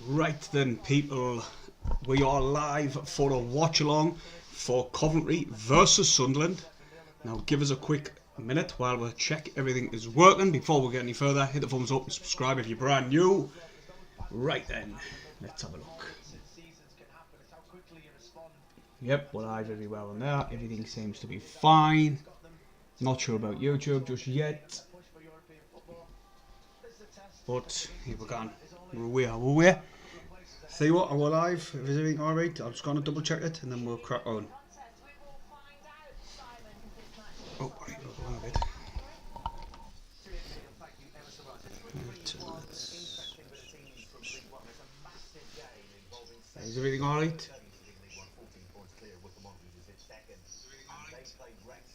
Right then, people, we are live for a watch along for Coventry versus Sunderland. Now, give us a quick minute while we check everything is working. Before we get any further, hit the thumbs up and subscribe if you're brand new. Right then, let's have a look. Yep, we're live very well on there. Everything seems to be fine. Not sure about YouTube just yet, but here we're going. We're away. See what? We're live. Is everything alright? I'm just going to double check it and then we'll crack on. Oh, right, we're going a bit. Is everything alright?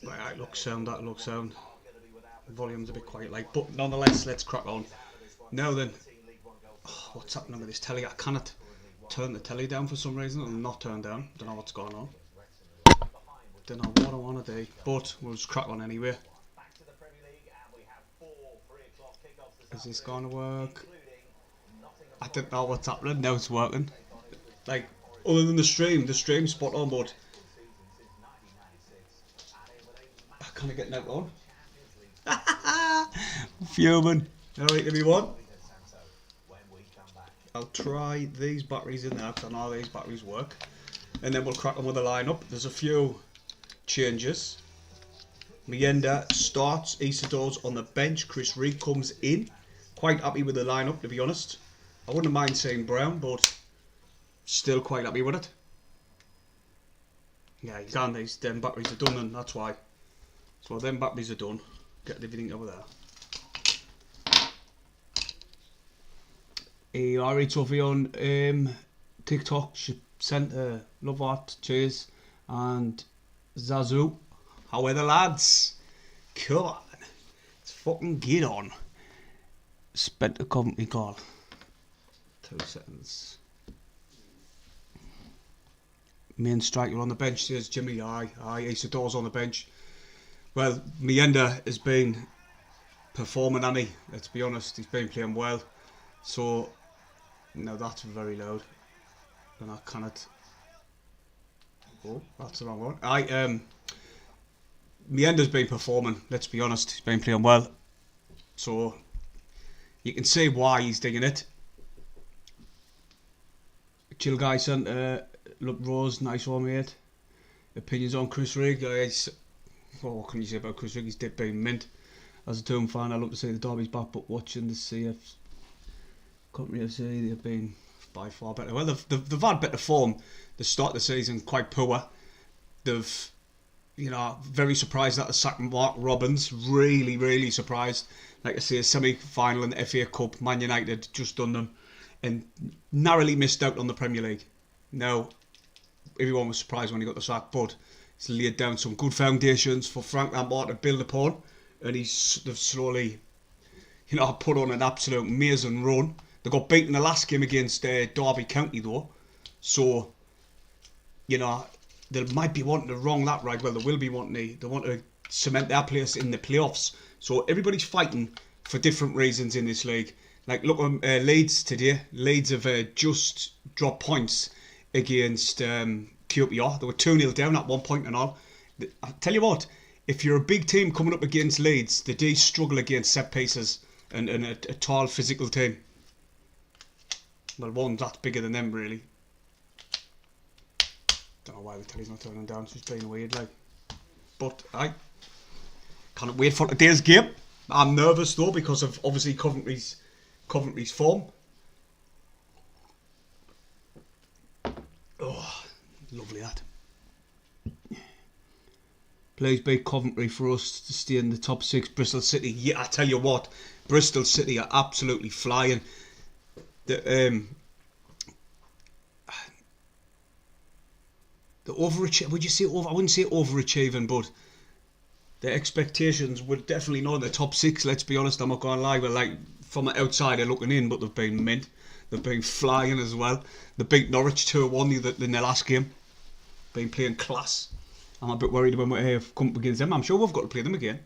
Right, looks sound, that looks sound. The volume's a bit quiet, like, but nonetheless, let's crack on. Now then, what's happening with this telly? I cannot turn the telly down for some reason. I'm not turned down. Don't know what's going on. Don't know what I want to do, but we'll just crack on anyway. Is this going to work? I don't know what's happening. Now it's working. Like, other than the stream's spot on, but I can't get that on. Fuming. Alright, everyone. I'll try these batteries in there because I know these batteries work, and then we'll crack on with the lineup. There's a few changes. Meade starts, Isidor's on the bench, Chris Reed comes in. Quite happy with the lineup, to be honest. I wouldn't mind saying Brown, but still quite happy with it. Yeah, you can't, them batteries are done, and that's why. So them batteries are done. Get everything over there. Alright, Sophie on TikTok, she sent a love art, cheers, and Zazu. How are the lads? Come on, let's fucking get on. Spent a Coventry call. 2 seconds. Main striker on the bench, says Jimmy. Aye, Isidor's on the bench. Well, Meade has been performing, hasn't he? Let's be honest, he's been playing well. So, no, that's very loud. And I cannot. Oh, that's the wrong one. Meade's been performing, let's be honest. He's been playing well. So, you can see why he's digging it. Chill guy sent look, Rose, nice one, mate. Opinions on Chris Rigg, guys. Well, what can you say about Chris Rigg? He's been mint. As a Toon fan, I love to see the Derby's back, but watching the CF Coventry FC, they've been by far better. Well, they've had better form. The start of the season quite poor. They've, you know, very surprised at the sack Mark Robbins. Really surprised. Like I say, a semi-final in the FA Cup, Man United just done them, and narrowly missed out on the Premier League. Now, everyone was surprised when he got the sack, but he's laid down some good foundations for Frank Lampard to build upon, and they've slowly, you know, put on an absolute amazing run. They got beaten the last game against Derby County though, so, you know, they might be wanting to wrong that right. Well, they will be wanting they want to cement their place in the playoffs. So everybody's fighting for different reasons in this league. Like, look at Leeds today. Leeds have just dropped points against QPR. They were 2-0 down at one point and all. I tell you what, if you're a big team coming up against Leeds, they do struggle against set pieces and a tall physical team. Well, one that's bigger than them, really. Don't know why the telly's not turning down. It's just being weird, like. But I can't wait for today's game. I'm nervous though because of obviously Coventry's form. Oh, lovely that. Please beat Coventry for us to stay in the top 6. Bristol City, yeah, I tell you what, Bristol City are absolutely flying. The overachieving, would you say over? I wouldn't say overachieving, but the expectations were definitely not in the top 6. Let's be honest, I'm not going to lie. But like from an outsider looking in, but they've been mint. They've been flying as well. They beat Norwich 2-1 in their last game. Been playing class. I'm a bit worried when we come up against them. I'm sure we've got to play them again.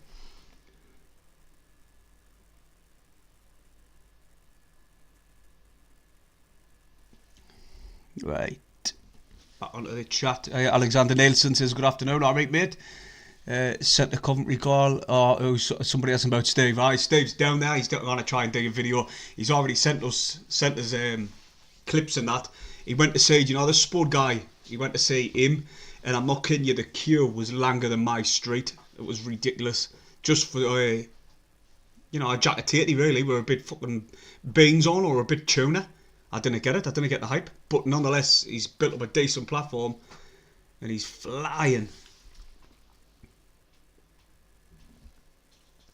Right. Back onto the chat. Alexander Nelson says, good afternoon. All right, mate. Sent a Coventry call. Somebody asking about Steve. Steve's down there. He's going to try and do a video. He's already sent us clips and that. He went to see, the Spud guy. He went to see him. And I'm not kidding you, the queue was longer than my street. It was ridiculous. Just for, a jacket tatey really, with a bit fucking beans on or a bit tuna. I didn't get it. I didn't get the hype. But nonetheless, he's built up a decent platform. And he's flying.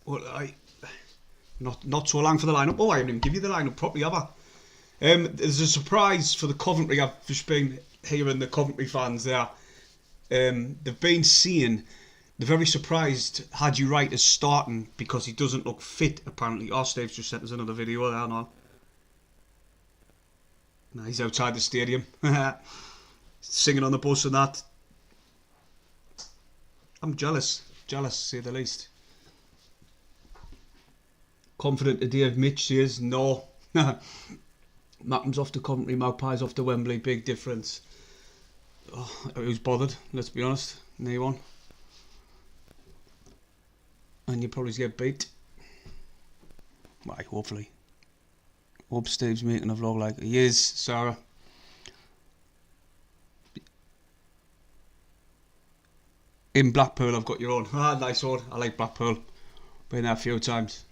Well, not so long for the lineup. Oh, I didn't even give you the lineup properly, have I? There's a surprise for the Coventry. I've just been hearing the Coventry fans there. They've been seeing. They're very surprised Hadji Wright is starting because he doesn't look fit, apparently. Steve's just sent us another video there now. Nah, he's outside the stadium. Singing on the bus and that. I'm jealous. Jealous, to say the least. Confident today of Mitch says no. Mackham's off to Coventry, Magpies off to Wembley, big difference. Who's bothered, let's be honest. No one. And you probably get beat. Right, hopefully. Hope Steve's making a vlog like he is, Sarah. In Blackpool, I've got your own. Nice one. I like Blackpool. Been there a few times.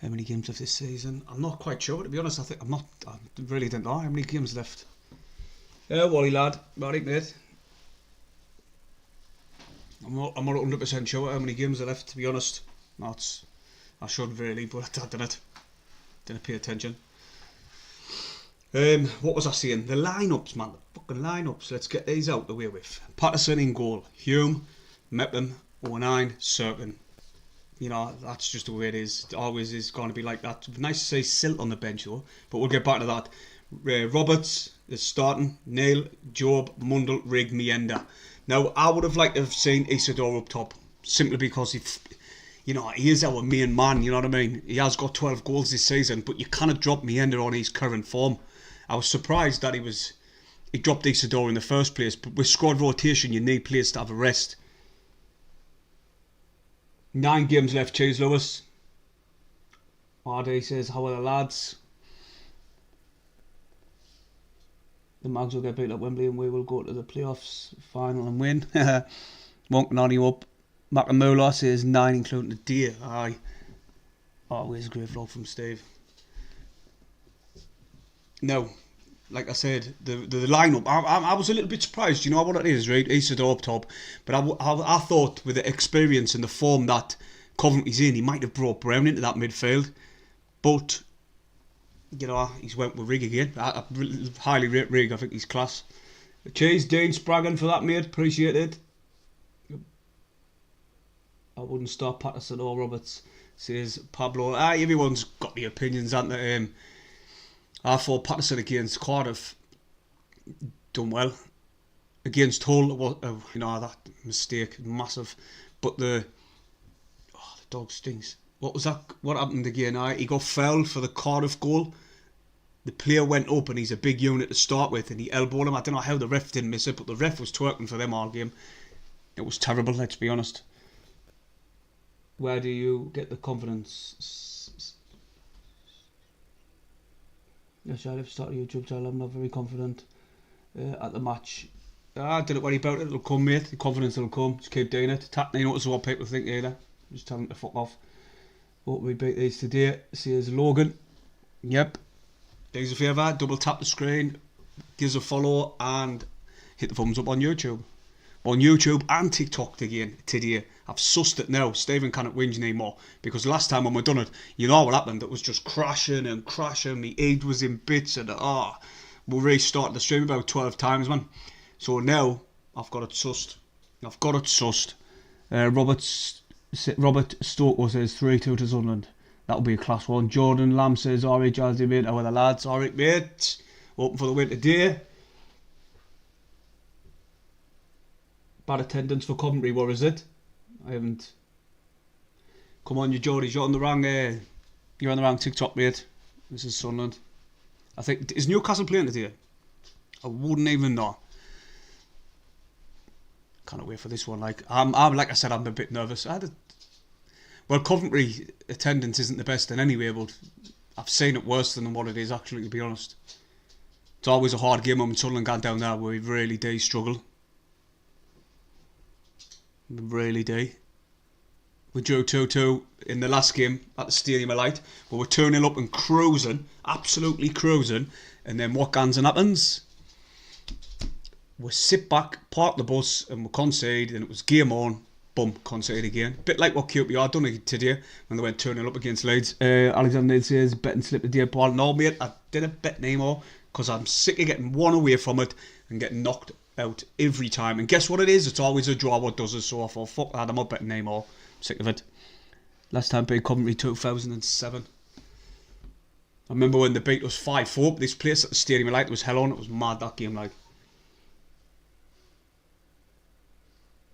How many games left this season? I'm not quite sure, to be honest. I really don't know how many games left. Wally lad, right mate. I'm not 100% sure how many games are left, to be honest. I should really, but I didn't pay attention. What was I saying? The lineups, man. The fucking lineups. Let's get these out the way with. Patterson in goal. Hume, Mepham, 09, Serkin. That's just the way it is. It always is going to be like that. Nice to see Silt on the bench though, but we'll get back to that. Roberts is starting. Neil, Job, Mundell, Rigg, Mienda. Now, I would have liked to have seen Isidore up top, simply because he is our main man, you know what I mean? He has got 12 goals this season, but you cannot drop Mienda on his current form. I was surprised that he dropped Isidore in the first place, but with squad rotation, you need players to have a rest. 9 games left, Cheese Lewis. RD says, how are the lads? The Mags will get beat at Wembley and we will go to the playoffs final and win. Monk nodding up. Makamula says 9 including the deer. Aye. Always a great vlog from Steve. No, like I said, the lineup, I was a little bit surprised. You know what it is, right? Isidore up top. But I thought with the experience and the form that Coventry's in, he might have brought Brown into that midfield. But, he's went with Rigg again. I highly rate Rigg. I think he's class. Cheers, Dean Spraggan for that, mate. Appreciate it. I wouldn't stop Patterson or Roberts, says Pablo. Everyone's got the opinions, haven't they? I thought Patterson against Cardiff done well. Against Hull, that mistake, massive. But the dog stinks. What was that? What happened again? He got fouled for the Cardiff goal. The player went up and he's a big unit to start with and he elbowed him. I don't know how the ref didn't miss it, but the ref was twerking for them all game. It was terrible, let's be honest. Where do you get the confidence? Yes, I've started a YouTube channel. I'm not very confident at the match. Don't worry about it. It'll come, mate. The confidence will come. Just keep doing it. You notice what people think either. Just tell them to fuck off. Hope we beat these today. Says Logan. Yep. Do us a favour. Double tap the screen. Give us a follow and hit the thumbs up on YouTube. On YouTube and TikTok again today. I've sussed it now. Stephen can't whinge anymore because last time when we done it, you know what happened? It was just crashing and crashing. My aid was in bits and we restarted the stream about 12 times, man. So now I've got it sussed. Robert Stoke says 3-2 to Sunderland. That'll be a class one. Jordan Lamb says, alright, Jazzy mate, how are the lads? Alright, mate. Open for the win today. Bad attendance for Coventry, what is it? I haven't. Come on, you Geordies, you're on the wrong TikTok, mate. This is Sunderland. I think, is Newcastle playing today? I wouldn't even know. Can't wait for this one. Like like I said, I'm a bit nervous. Well, Coventry attendance isn't the best in any way, but I've seen it worse than what it is actually, to be honest. It's always a hard game when Sunderland got down there where we really do struggle. We really do. We drew 2-2 in the last game at the Stadium of Light, but we're turning up and cruising, absolutely cruising, and then what happens? We sit back, park the bus, and we concede, and it was game on, boom, concede again. Bit like what QPR done today when they went turning up against Leeds. Alexander says, bet and slip the day, Paul. No, mate, I didn't bet anymore because I'm sick of getting one away from it and getting knocked out every time. And guess what it is? It's always a draw what does it, so I thought, fuck that, I'm not betting anymore. I'm sick of it. Last time beat Coventry 2007. I remember when the beat was 5-4, this place at the Stadium of Light was hell on. It was mad, that game, like.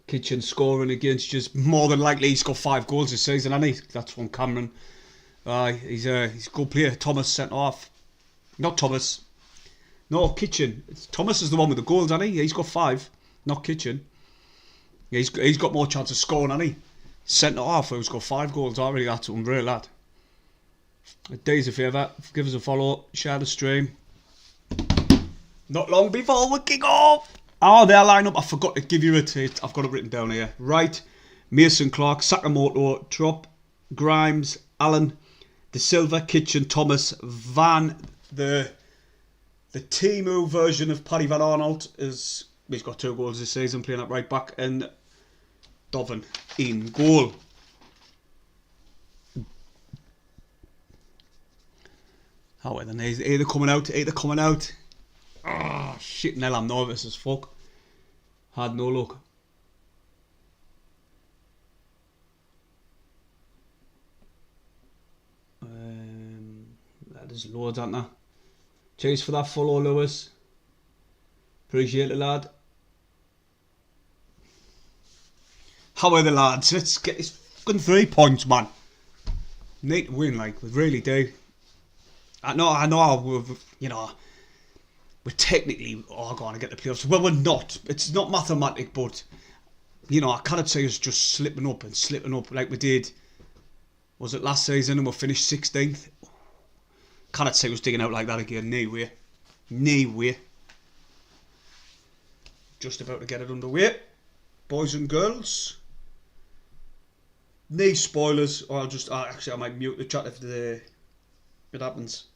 Kitchen scoring against just more than likely he's got 5 goals this season, hasn't he? That's from Cameron. He's a good player. Thomas sent off. Not Thomas. No, Kitchen. Thomas is the one with the goals, hasn't he? He's got 5. Not Kitchen. Yeah, he's got more chance of scoring, hasn't he? Sent off. Who's got 5 goals already. That's unreal, lad. Do us a favour. Give us a follow. Share the stream. Not long before we kick off. Oh, their lineup, I forgot to give you it. I've got it written down here. Right, Mason, Clark, Sakamoto, Trop, Grimes, Allen, De Silva, Kitchen, Thomas, Van. The Timu version of Paddy Van Arnold he's got 2 goals this season, playing at right back, and Doven in goal. How are the knees? Either coming out. Oh, shit, Nell, I'm nervous as fuck. Had no luck. There's loads, aren't there? Cheers for that follow, Lewis. Appreciate it, lad. How are the lads? Let's get this fucking 3 points, man. Need to win, like, we really do. I know, we're technically going to get the playoffs. Well, we're not. It's not mathematic, but I can't say us just slipping up like we did. Was it last season and we finished 16th? Can't say us digging out like that again. No way. Just about to get it underway, boys and girls. No spoilers. Or I might mute the chat if it happens.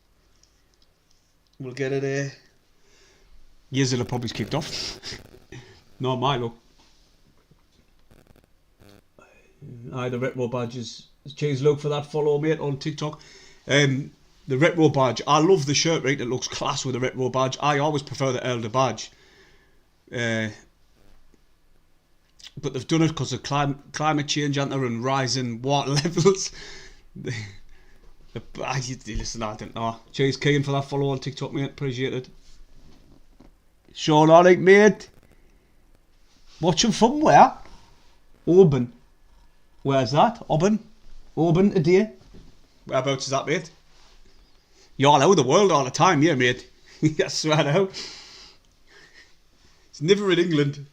We'll get it there. Years will have probably kicked off. Not my luck. The retro badges. Cheers, look for that follow, mate, on TikTok. The retro badge. I love the shirt, right? It looks class with the retro badge. I always prefer the elder badge. But they've done it because of climate change, aren't there, and rising water levels. Listen, I don't know. Cheers, Keane, for that follow on TikTok, mate. Appreciate it. Sean Alec, mate. Watching from where? Auburn. Where's that? Auburn today. Whereabouts is that, mate? You're all over the world all the time, yeah, mate. I swear now. It's never in England.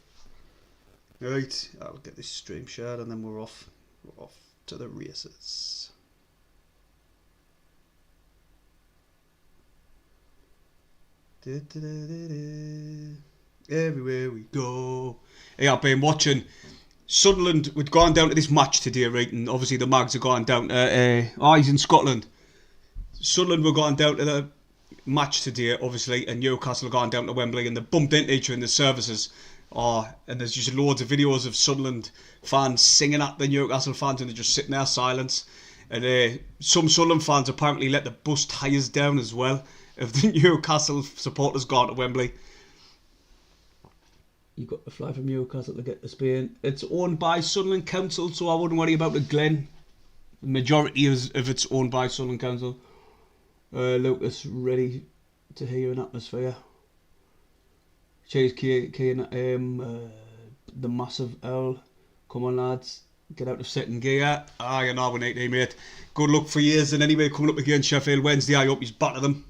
Right, I'll get this stream shared and then we're off. We're off to the races. Everywhere we go. Hey, I've been watching Sunderland. We'd gone down to this match today, right? And obviously the Mags are going down to he's in Scotland. Sunderland were going down to the match today, obviously, and Newcastle are going down to Wembley, and they bumped into each other in the services. And there's just loads of videos of Sunderland fans singing at the Newcastle fans, and they're just sitting there silence. And some Sunderland fans apparently let the bus tyres down as well if the Newcastle supporters gone to Wembley. You got to fly from Newcastle to get to Spain. It's owned by Sunderland Council, so I wouldn't worry about the Glen. The majority of it's owned by Sunderland Council. Lucas, ready to hear an atmosphere. Cheers, Kane, the massive L. Come on, lads. Get out of second gear. You know we need to, mate. Good luck for years, and anyway, coming up against Sheffield Wednesday, I hope he's batter them.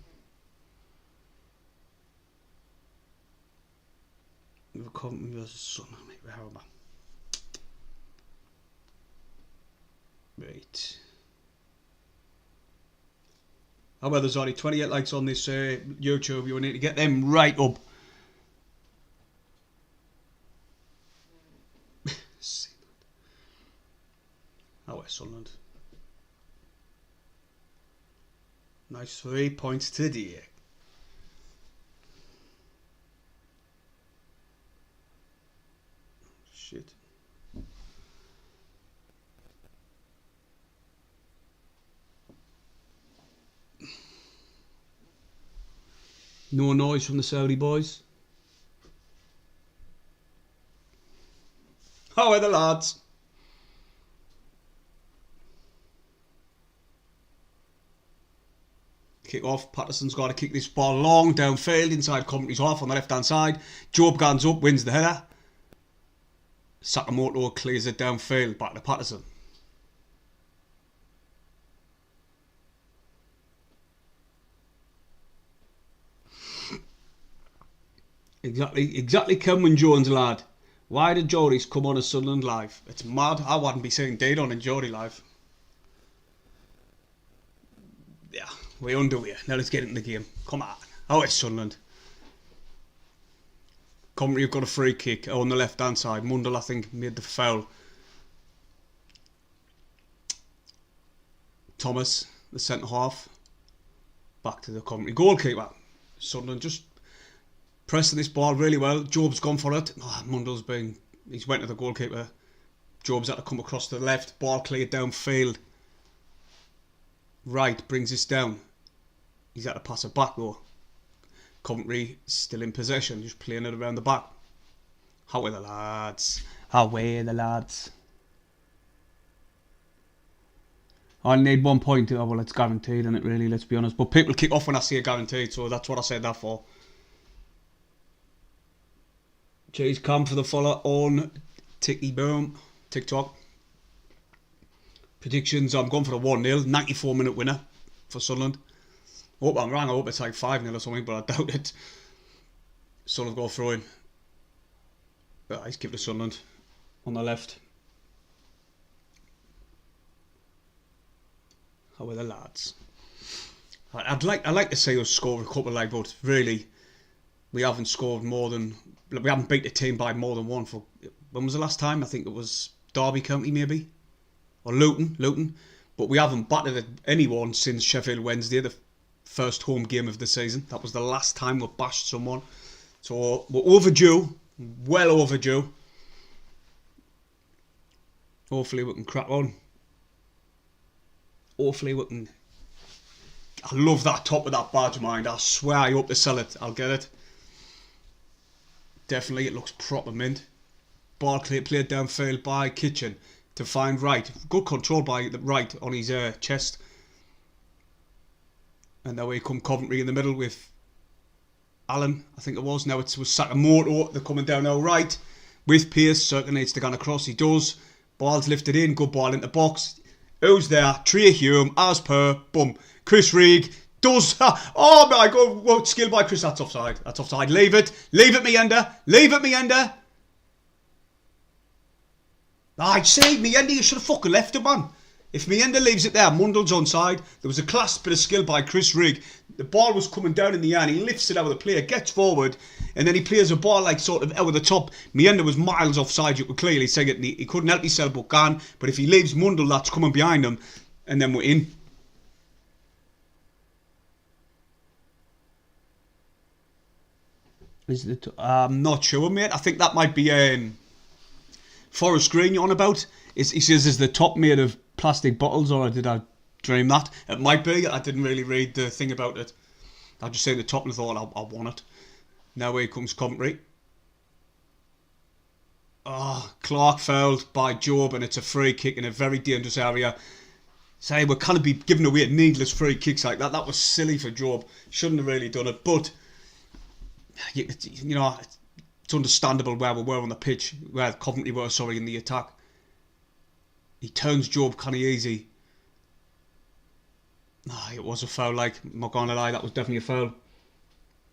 Coventry versus Sunderland. Right. However, there's only 28 likes on this YouTube. You need to get them right up. Sunderland. Nice 3 points today. Shit. No noise from the Saudi boys. How are the lads? Kick off. Patterson's got to kick this ball long downfield inside Coventry's half on the left hand side. Job guns up, wins the header. Sakamoto clears it downfield, back to Patterson. Exactly Cameron Jones, lad. Why did Geordies come on a Sunderland live? It's mad. I wouldn't be saying Dayton and Geordie live. Yeah, we're underway. Now let's get into the game. Come on. Oh, it's Sunderland. Coventry have got a free kick on the left hand side. Mundell, I think, made the foul. Thomas, the centre half. Back to the Coventry goalkeeper. Sunderland just pressing this ball really well. Job's gone for it. Mundell's he's went to the goalkeeper. Job's had to come across to the left. Ball cleared downfield. Right brings this down. He's had to pass it back though. Coventry still in possession, just playing it around the back. How are the lads? How are the lads? I need 1 point. Oh, well, it's guaranteed, isn't it, really? Let's be honest. But people kick off when I say guaranteed, so that's what I said that for. Cheers, Cam, for the follow on Ticky Boom TikTok. Predictions, I'm going for a 1-0, 94-minute winner for Sunderland. I hope I'm wrong, I hope it's like 5-0 or something, but I doubt it. Sunderland go through him. He's kept to Sunderland on the left. How are the lads? I'd like to say us score a couple, like, but really we haven't scored more than, we haven't beat the team by more than one for, when was the last time? I think it was Derby County maybe, or Luton, but we haven't battered anyone since Sheffield Wednesday, the first home game of the season. That was the last time we bashed someone, so we're overdue, well overdue. Hopefully we can crack on. Hopefully we can. I love that top of that badge, mind. I swear I hope to sell it. I'll get it. Definitely, it looks proper mint. Ball played downfield by Kitchen to find Wright. Good control by the Wright on his chest. And there we come Coventry in the middle with Allen, I think it was. Now it was Sakamoto. They're coming down now right with Pearce. Circle needs to go across. He does. Ball's lifted in. Good ball in the box. Who's there? Trey Hume, as per. Boom. Chris Reig does. Oh my God. Well, skill by Chris. That's offside. That's offside. Leave it. Leave it, Meander. Leave it, Meander. I say, Meander, you should have fucking left it, man. If Meander leaves it there, Mundell's onside. There was a class bit of skill by Chris Reig. The ball was coming down in the air and he lifts it out of the player, gets forward, and then he plays a ball like sort of out of the top. Meander was miles offside, you could clearly see it, and he couldn't help himself but can. But if he leaves Mundell, that's coming behind him, and then we're in. I'm not sure, mate. I think that might be Forest Green you're on about. He says, is the top made of plastic bottles, or did I dream that? It might be. I didn't really read the thing about it. I just seen the top and thought I want it. Now here comes Coventry. Clark fouled by Job, and it's a free kick in a very dangerous area. Say, we can't be giving away needless free kicks like that. That was silly for Job. Shouldn't have really done it, but you know, it's understandable where we were on the pitch, where Coventry were, sorry, in the attack. He turns Job kind of easy. It was a foul, like, I'm not gonna lie, that was definitely a foul.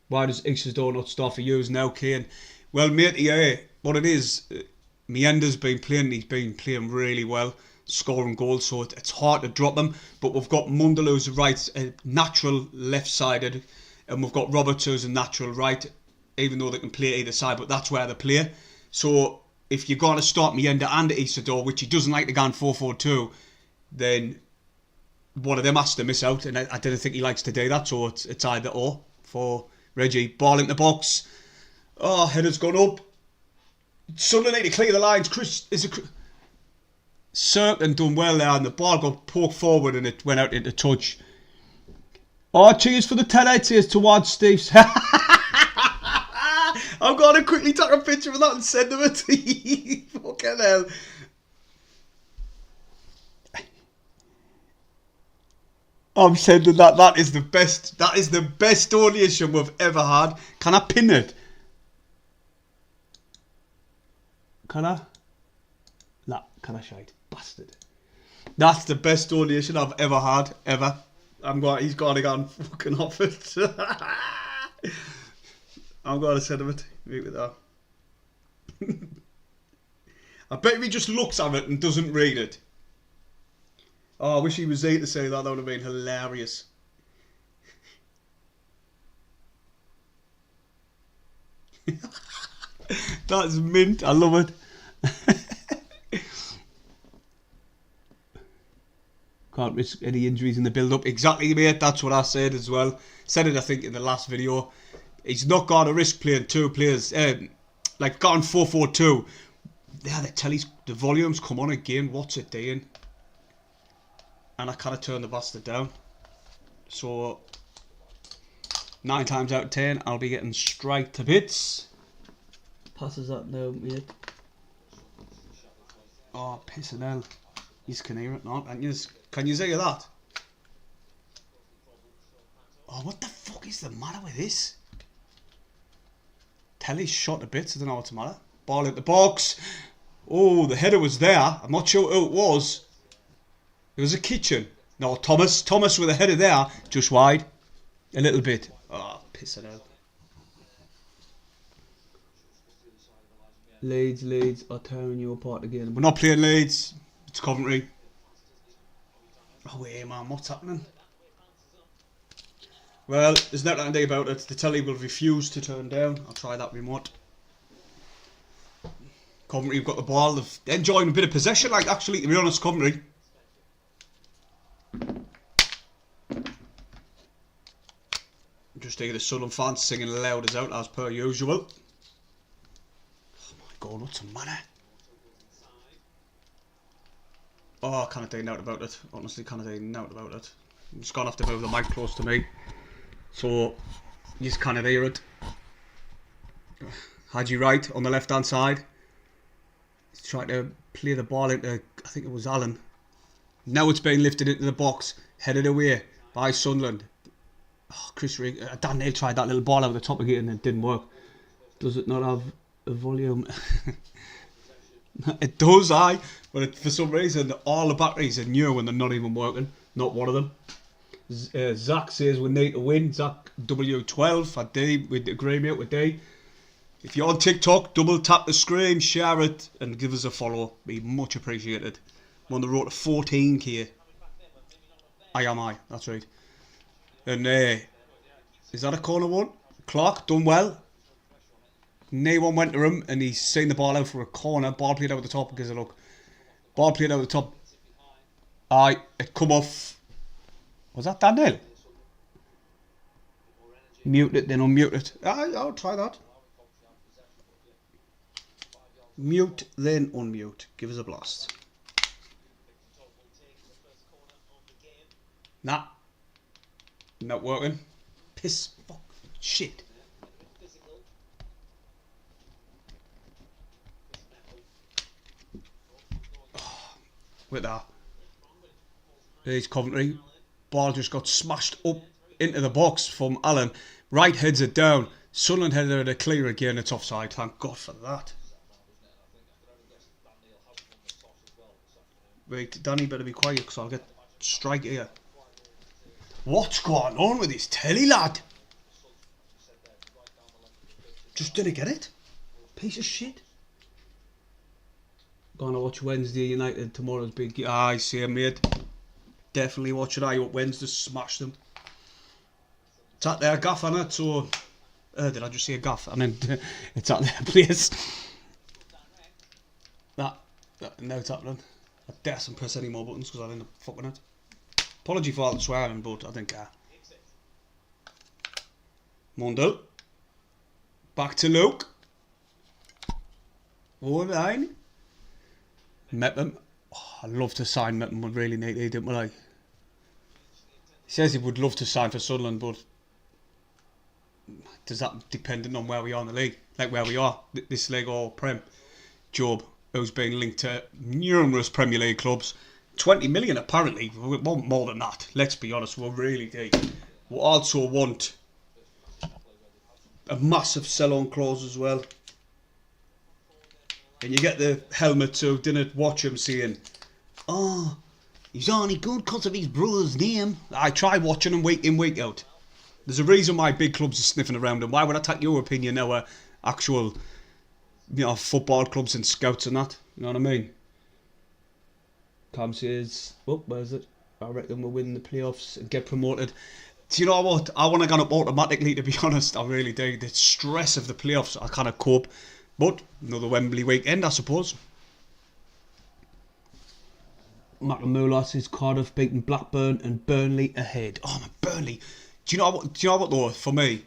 Why does Isidore not start for you now, Kane? Well, mate, yeah, what it is, Meander's been playing, he's been playing really well, scoring goals, so it's hard to drop him. But we've got Mundell, who's right, natural left-sided, and we've got Roberts, who's a natural right, even though they can play either side, but that's where they play. So if you're going to start Meander and Isidore, which he doesn't like to go on 4-4-2, then one of them has to miss out, and I didn't think he likes to do that, so it's either or for Reggie. Ball in the box. Oh, header's gone up. Sunderland need to clear the lines. Chris is Circling done well there, and the ball got poked forward and it went out into touch. Oh, cheers for the 10 cheers towards Steve's. I'm going to quickly take a picture of that and send them it to you. Fucking hell. I'm sending that. That is the best. That is the best donation we've ever had. Can I pin it? Can I? Nah, can I shite? Bastard. That's the best donation I've ever had. Ever. He's got to go and fucking off it. I'm going to send him it. Wait with that. I bet if he just looks at it and doesn't read it. Oh, I wish he was there to say that. That would have been hilarious. That's mint. I love it. Can't risk any injuries in the build-up. Exactly, mate. That's what I said as well. Said it, I think, in the last video. He's not going to risk playing two players. Like, gone 4-4-2. Yeah, the volumes come on again. What's it doing? And I kind of turned the bastard down. So 9 times out of 10, I'll be getting straight to bits. Passes that now, mate. Oh, pissing hell. You can hear it, not? Can you hear that? Oh, what the fuck is the matter with this? Telly's shot to bits. I don't know what's the matter. Ball in the box. Oh, the header was there. I'm not sure who it was. It was a kitchen. No, Thomas. Thomas with a header there. Just wide. A little bit. Oh, piss it out. Leeds are tearing you apart again. We're not playing Leeds. It's Coventry. Oh, wait, man. What's happening? Well, there's nothing I can do about it. The telly will refuse to turn down. I'll try that remote. Coventry have got the ball. They're enjoying a bit of possession, like, actually, to be honest, Coventry. Just hear the Sunderland fans singing loud as out as per usual. Oh my god, what's the matter? Oh, I can't do nothing about it. Honestly, can't do nothing about it. I'm just gonna have to move the mic close to me, so you just can't hear it. Hadji right on the left hand side. He's trying to play the ball into, I think it was Allen. Now it's being lifted into the box, headed away by Sunderland. Oh, Dan Neil tried that little ball over the top again and it didn't work. Does it not have a volume? It does, but for some reason all the batteries are new and they're not even working. Not one of them. Zach says we need to win. Zach W12 at D. We agree, mate, with D. If you're on TikTok, double tap the screen, share it, and give us a follow. Be much appreciated. I'm on the road to 14k. That's right. And is that a corner one? Clark done well. No one went to him and he's seen the ball out for a corner. Ball played over the top because of look. Ball played over the top. It come off. Was that Daniel? Mute it, then unmute it. I'll try that. Mute, then unmute. Give us a blast. Nah. Not working. Piss. Fuck. Shit. Oh, with that. There's Coventry. Ball just got smashed up into the box from Allen. Right heads it down. Sunderland headed it clear again. It's offside. Thank God for that. Right, Danny, better be quiet because I'll get strike here. What's going on with this telly, lad? Just didn't get it. Piece of shit. Gonna watch Wednesday United, tomorrow's big... I see him, mate. Definitely watch it. I hope Wednesday smash them. It's at their gaff, innit? So... did I just say a gaff? I mean, it's at their place. That now it's happening. I daren't press any more buttons because I'll end up fucking it. Apology for all the swearing, but I don't care. Mundell. Back to Luke. Over behind. Mepham. Oh, I'd love to sign Mepham, would really need it, didn't I? He says he would love to sign for Sunderland, but does that dependent on where we are in the league? Like where we are, this league or Prem? Job, who's been linked to numerous Premier League clubs. 20 million apparently. We want more than that. Let's be honest, we're really deep. We also want a massive sell-on clause as well. And you get the helmet who didn't watch him saying, oh, he's only good because of his brother's name. I try watching him week in, week out. There's a reason why big clubs are sniffing around him. Why would I take your opinion over actual, football clubs and scouts and that? You know what I mean? Cam says, oh, where is it? I reckon we'll win the playoffs and get promoted. Do you know what? I want to go up automatically, to be honest. I really do. The stress of the playoffs, I kind of cope. But another Wembley weekend, I suppose. Matamula says Cardiff beating Blackburn and Burnley ahead. Oh, my Burnley. Do you know what though? For me,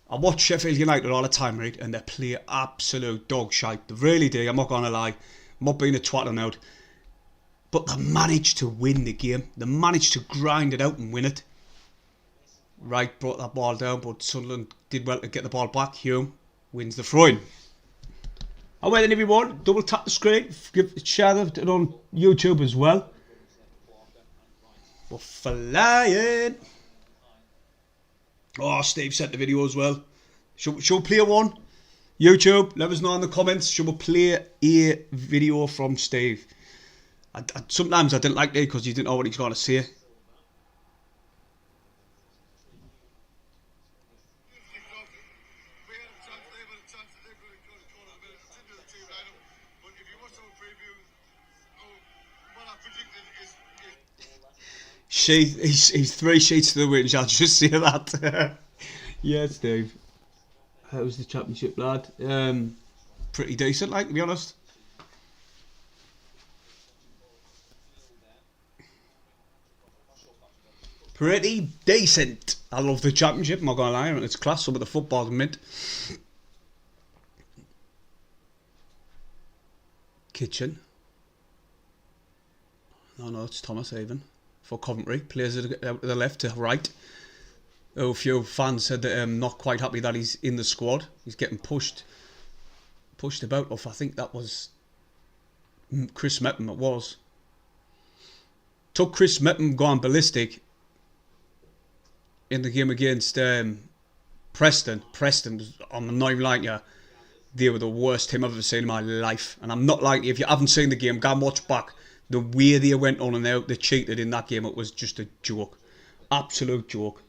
I watch Sheffield United all the time, right? And they play absolute dog shite. They really do. I'm not gonna lie. I'm not being a twat on out. But they managed to win the game. They managed to grind it out and win it. Wright brought that ball down, but Sunderland did well to get the ball back. Hume wins the throw-in. Oh, well then everyone, double tap the screen, share it on YouTube as well. We're flying. Oh, Steve sent the video as well. Should we play one? YouTube, let us know in the comments. Should we play a video from Steve? Sometimes I didn't like it because you didn't know what he's going to say. He's 3 sheets to the wind, I'll just say that. Yeah, Steve. How's the championship, lad? Pretty decent, like, to be honest. Pretty decent. I love the championship, I'm not gonna lie. It's class, some of the football's mint. Kitchen. No, it's Thomas Haven. For Coventry, plays it out to the left to right. Oh, a few fans said that not quite happy that he's in the squad. He's getting pushed about off. I think that was Chris Mepham. It was. Took Chris Mepham going ballistic in the game against Preston. Preston was, I'm not even lying to you, they were the worst team I've ever seen in my life. And I'm not lying to you. If you haven't seen the game, go and watch back. The way they went on and out, they cheated in that game, it was just a joke. Absolute joke.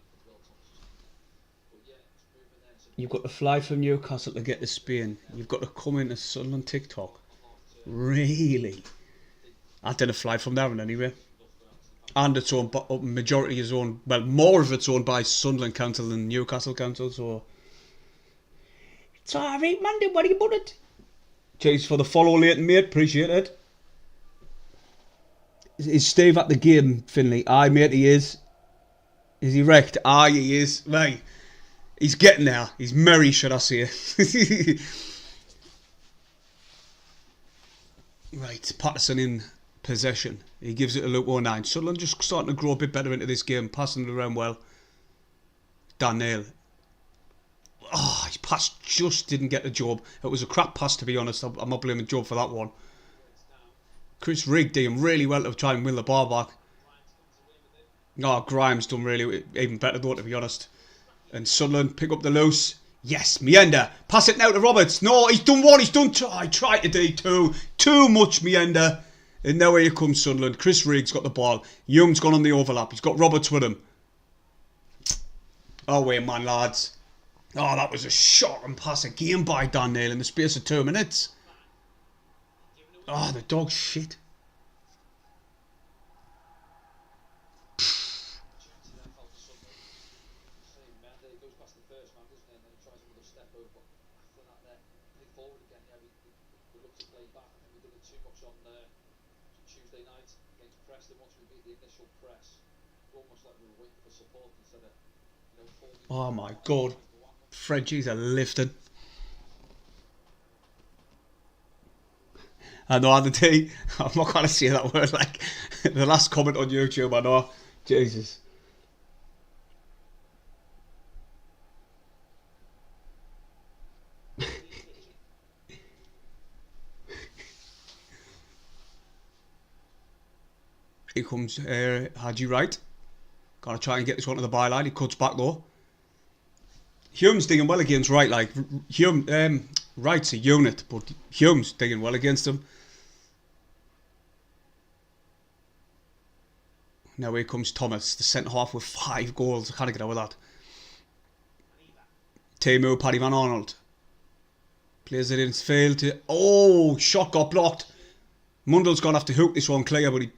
You've got to fly from Newcastle to get to Spain. You've got to come into Sunderland TikTok. Really? I didn't fly from there anyway. And it's owned, majority is owned, well, more of it's owned by Sunderland Council than Newcastle Council, so... It's alright, man, don't worry about it. Cheers for the follow, Leighton, mate, appreciate it. Is Steve at the game, Finley? Aye, mate, he is. Is he wrecked? Aye, he is. Right. He's getting there. He's merry, should I say. Right, Patterson in possession. He gives it a look 09. Sunderland just starting to grow a bit better into this game. Passing it around well. Daniel. Oh, his pass just didn't get the job. It was a crap pass, to be honest. I'm not blaming Job for that one. Chris Rigg doing really well to try and win the ball back. Oh, Grimes done really even better though, to be honest. And Sunderland pick up the loose. Yes, Meander. Pass it now to Roberts. No, he's done one, he's done two. I tried to do two. Too much Meander. And now here comes Sunderland. Chris Riggs got the ball. Young's gone on the overlap. He's got Roberts with him. Oh, wait, man, lads. Oh, that was a shot and pass again by Dan Neil in the space of 2 minutes. Oh, the dog's shit. Oh my God, Frenchies are lifting. I know the day. I'm not gonna say that word like the last comment on YouTube. I know, Jesus. Here comes Haji Wright. Gotta try and get this one to the byline. He cuts back though. Hume's doing well against Wright. Like Hume, Wright's a unit, but Hume's doing well against him. Now here comes Thomas, the centre half with 5 goals. I can't get over that. Teemu, Paddy Van Arnold. Plays it in his field. Oh, shot got blocked. Mundell's gone to have to hook this one clear, but he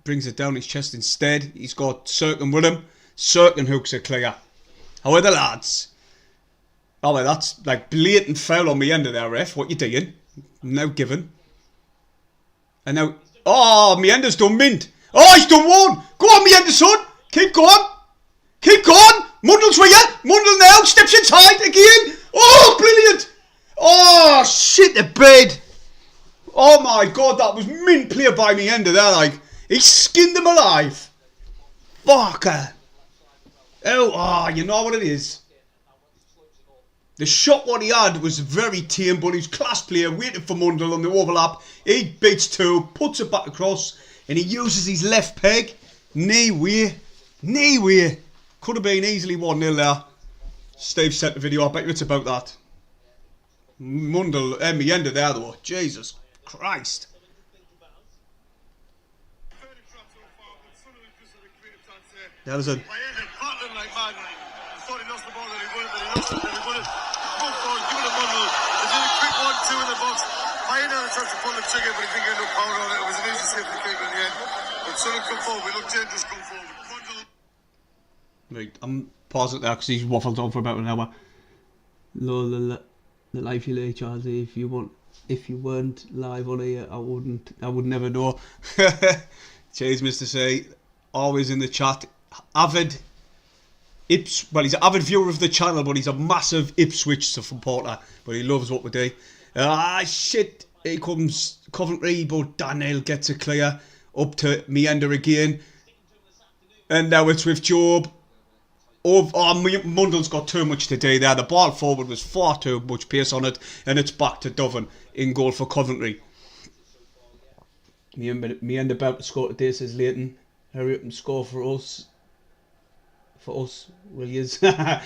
brings it down his chest instead. He's got Serkin with him. Serkin hooks it clear. How are the lads? Oh, well, that's like blatant foul on the end of there, ref. What you doing? Now given. And now... Oh, Meander's done mint. Oh, he's done one. Go on, Meander, son. Keep going. Keep going. Mundell's with you. Mundell now steps inside again. Oh, brilliant. Oh, shit the bed. Oh, my God. That was mint play by Meander there, like. He skinned him alive. Fucker. Oh, you know what it is. The shot what he had was very tame, but he's class player, waiting for Mundell on the overlap. He beats 2, puts it back across, and he uses his left peg. Knee way. Could have been easily 1-0 there. Steve sent the video, I bet you it's about that. Mundell, he ended there though. Jesus Christ. That is a... Right, I'm pausing there because he's waffled on for about an hour. The life you lay, Charlie. If you weren't live on here, I would never know. Cheers, Mr. C. Always in the chat. Avid well, he's an avid viewer of the channel, but he's a massive Ipswich supporter. But he loves what we do. Shit. Here comes Coventry, but Daniel gets it clear. Up to Meander again. And now it's with Job. Mundell's got too much to do there. The ball forward was far too much pace on it. And it's back to Doven in goal for Coventry. Meander about to score today, says Leighton. Hurry up and score for us. For us, will yous? Why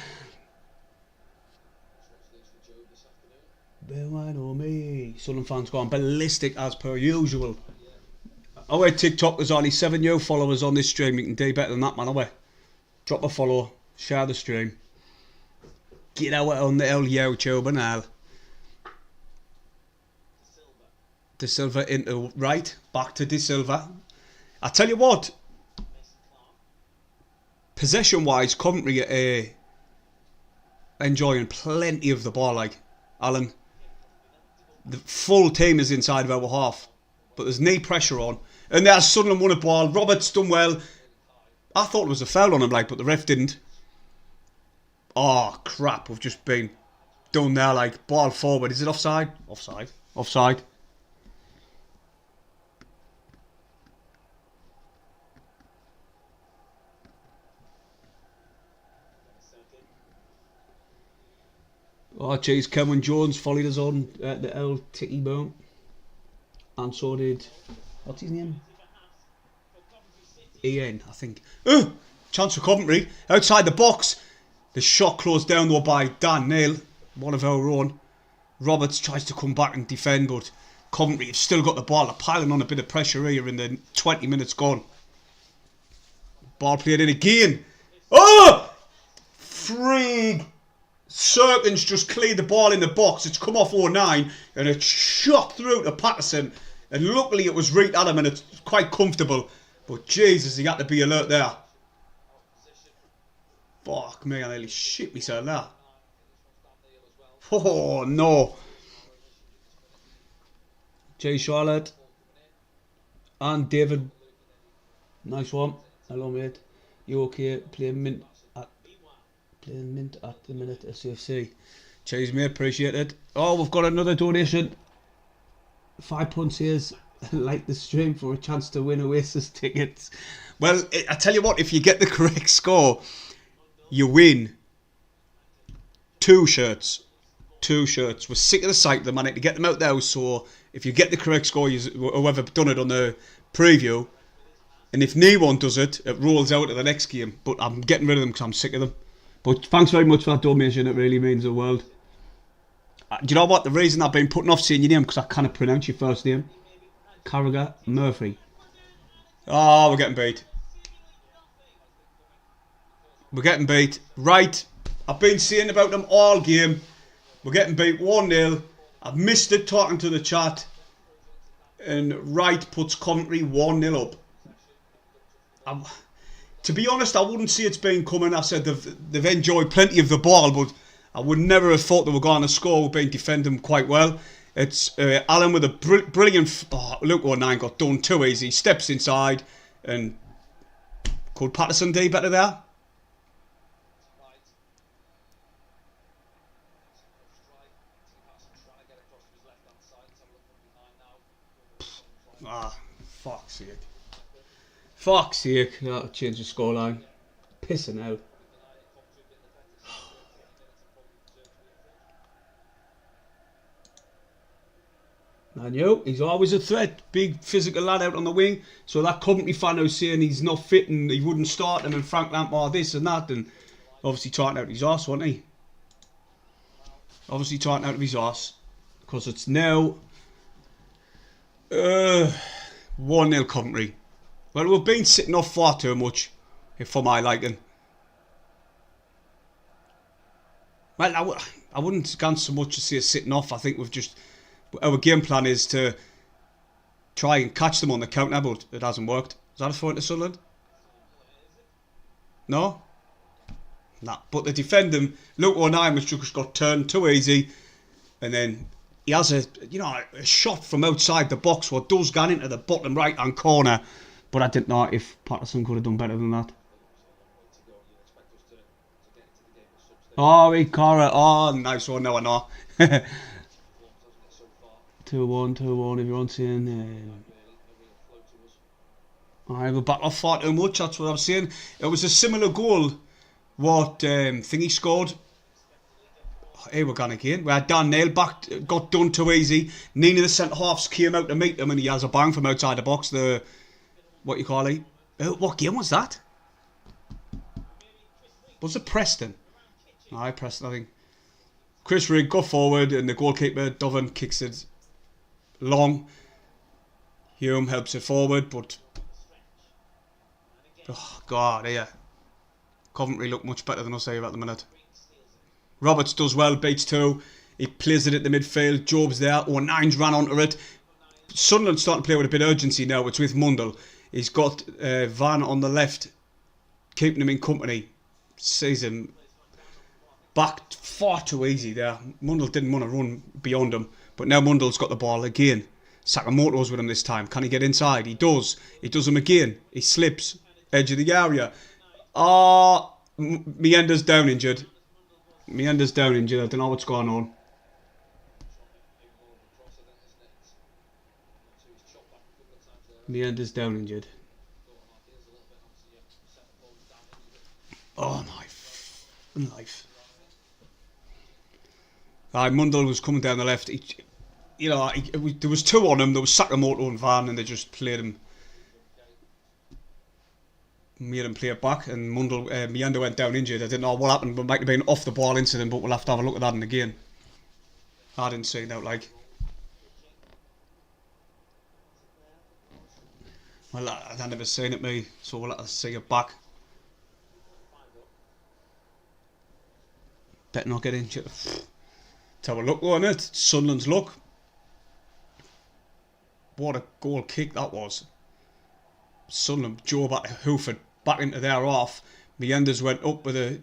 know me? Sunderland fans gone ballistic as per usual. Our TikTok, there's only 7 new followers on this stream. You can do better than that, man. Away. Drop a follow, share the stream. Get out on the YouTube and all. De Silva into right, back to De Silva. I tell you what, possession-wise, Coventry are enjoying plenty of the ball. Like Alan, the full team is inside of our half, but there's knee pressure on, and there's Sunderland won a ball. Roberts done well. I thought it was a foul on him, like, but the ref didn't. Oh crap! We've just been done there. Like ball forward. Is it offside? Offside. Offside. Oh jeez, Cameron Jones followed us on the L Titty Boom. And so did, what's his name? Ian, I think. Chance for Coventry. Outside the box. The shot closed down though by Dan Neil, one of our own. Roberts tries to come back and defend, but Coventry have still got the ball. They're piling on a bit of pressure here in the 20 minutes gone. Ball played in again. Oh! Frig! Serkins just cleared the ball in the box. It's come off 09 and it shot through to Patterson. And luckily it was right at him and it's quite comfortable. But Jesus, he had to be alert there. Fuck me, I nearly shit myself there. Oh no. Jay Charlotte and David. Nice one. Hello mate. You okay? Playing mint at the minute at SAFC. Cheers mate, appreciate it. Oh, we've got another donation. £5 says like the stream for a chance to win Oasis tickets. Well, I tell you what, if you get the correct score, you win 2 shirts. 2 shirts. We're sick of the sight of them. I need to get them out there. So if you get the correct score, whoever done it on the preview, and if no one does it, it rolls out to the next game. But I'm getting rid of them because I'm sick of them. But thanks very much for that donation. It really means the world. Do you know what? The reason I've been putting off saying your name because I can't pronounce your first name. Carragher Murphy. Oh, we're getting beat. We're getting beat. Right. I've been saying about them all game. We're getting beat 1-0. I've missed it talking to the chat. And Wright puts Coventry 1-0 up. To be honest, I wouldn't say it's been coming. I said they've enjoyed plenty of the ball, but I would never have thought they were going to score. We've been defending quite well. It's Alan with a brilliant... Oh, look, 09 got done too easy. Steps inside and... Could Patterson do better there? Ah, fuck's sake. Fuck's sake. That'll change the scoreline. Pissing out. I knew, he's always a threat. Big physical lad out on the wing. So that Coventry fan who's saying he's not fit and he wouldn't start him and Frank Lampard this and that, and obviously talking out of his arse, wasn't he? Obviously talking out of his arse. Because it's now 1-0 Coventry. Well, we've been sitting off far too much, for my liking. Well, I wouldn't go so much to say sitting off. I think we've just... Our game plan is to try and catch them on the counter, but it hasn't worked. Is that a throw into Sunderland? No? Nah. But they defend them. Luke 09 was just got turned too easy. And then he has a shot from outside the box what does go into the bottom right hand corner. But I didn't know if Patterson could have done better than that. Oh, Cara. Oh, nice one. No, I know. 2-1, everyone's saying. We're back off far too much, that's what I'm saying. It was a similar goal what Thingy scored. Here we're gone again. Where Dan Nail back got done too easy. None of the centre halves came out to meet him and he has a bang from outside the box. What you call it? What game was that? Was it Preston? Aye, Preston, I think. Chris Rigg got forward and the goalkeeper, Dovan, kicks it long. Hume helps it forward, but... Oh, God, yeah. Coventry look much better than us here at the minute. Roberts does well, beats 2. He plays it at the midfield. Job's there. 09's ran onto it. Sunderland's starting to play with a bit of urgency now. It's with Mundell. He's got Van on the left, keeping him in company. Sees him back far too easy there. Mundell didn't want to run beyond him. But now Mundell's got the ball again. Sakamoto's with him this time. Can he get inside? He does. He does him again. He slips. Edge of the area. Meander's down injured. Meander's down injured. I don't know what's going on. Meander's down injured. Oh my life. Mundell was coming down the left. There was 2 on him. There was Sakamoto and Van, and they just played him. Made him play it back, and Meander went down injured. I didn't know what happened, but it might have been off the ball incident, but we'll have to have a look at that again. I didn't see that, like. Well, I've never seen it, me, so we'll have to see it back. Better not get into it. Let's have a look on it. Sunderland's look. What a goal kick that was. Sunderland, Joe back to Hooford, back into their half. Meanders went up with a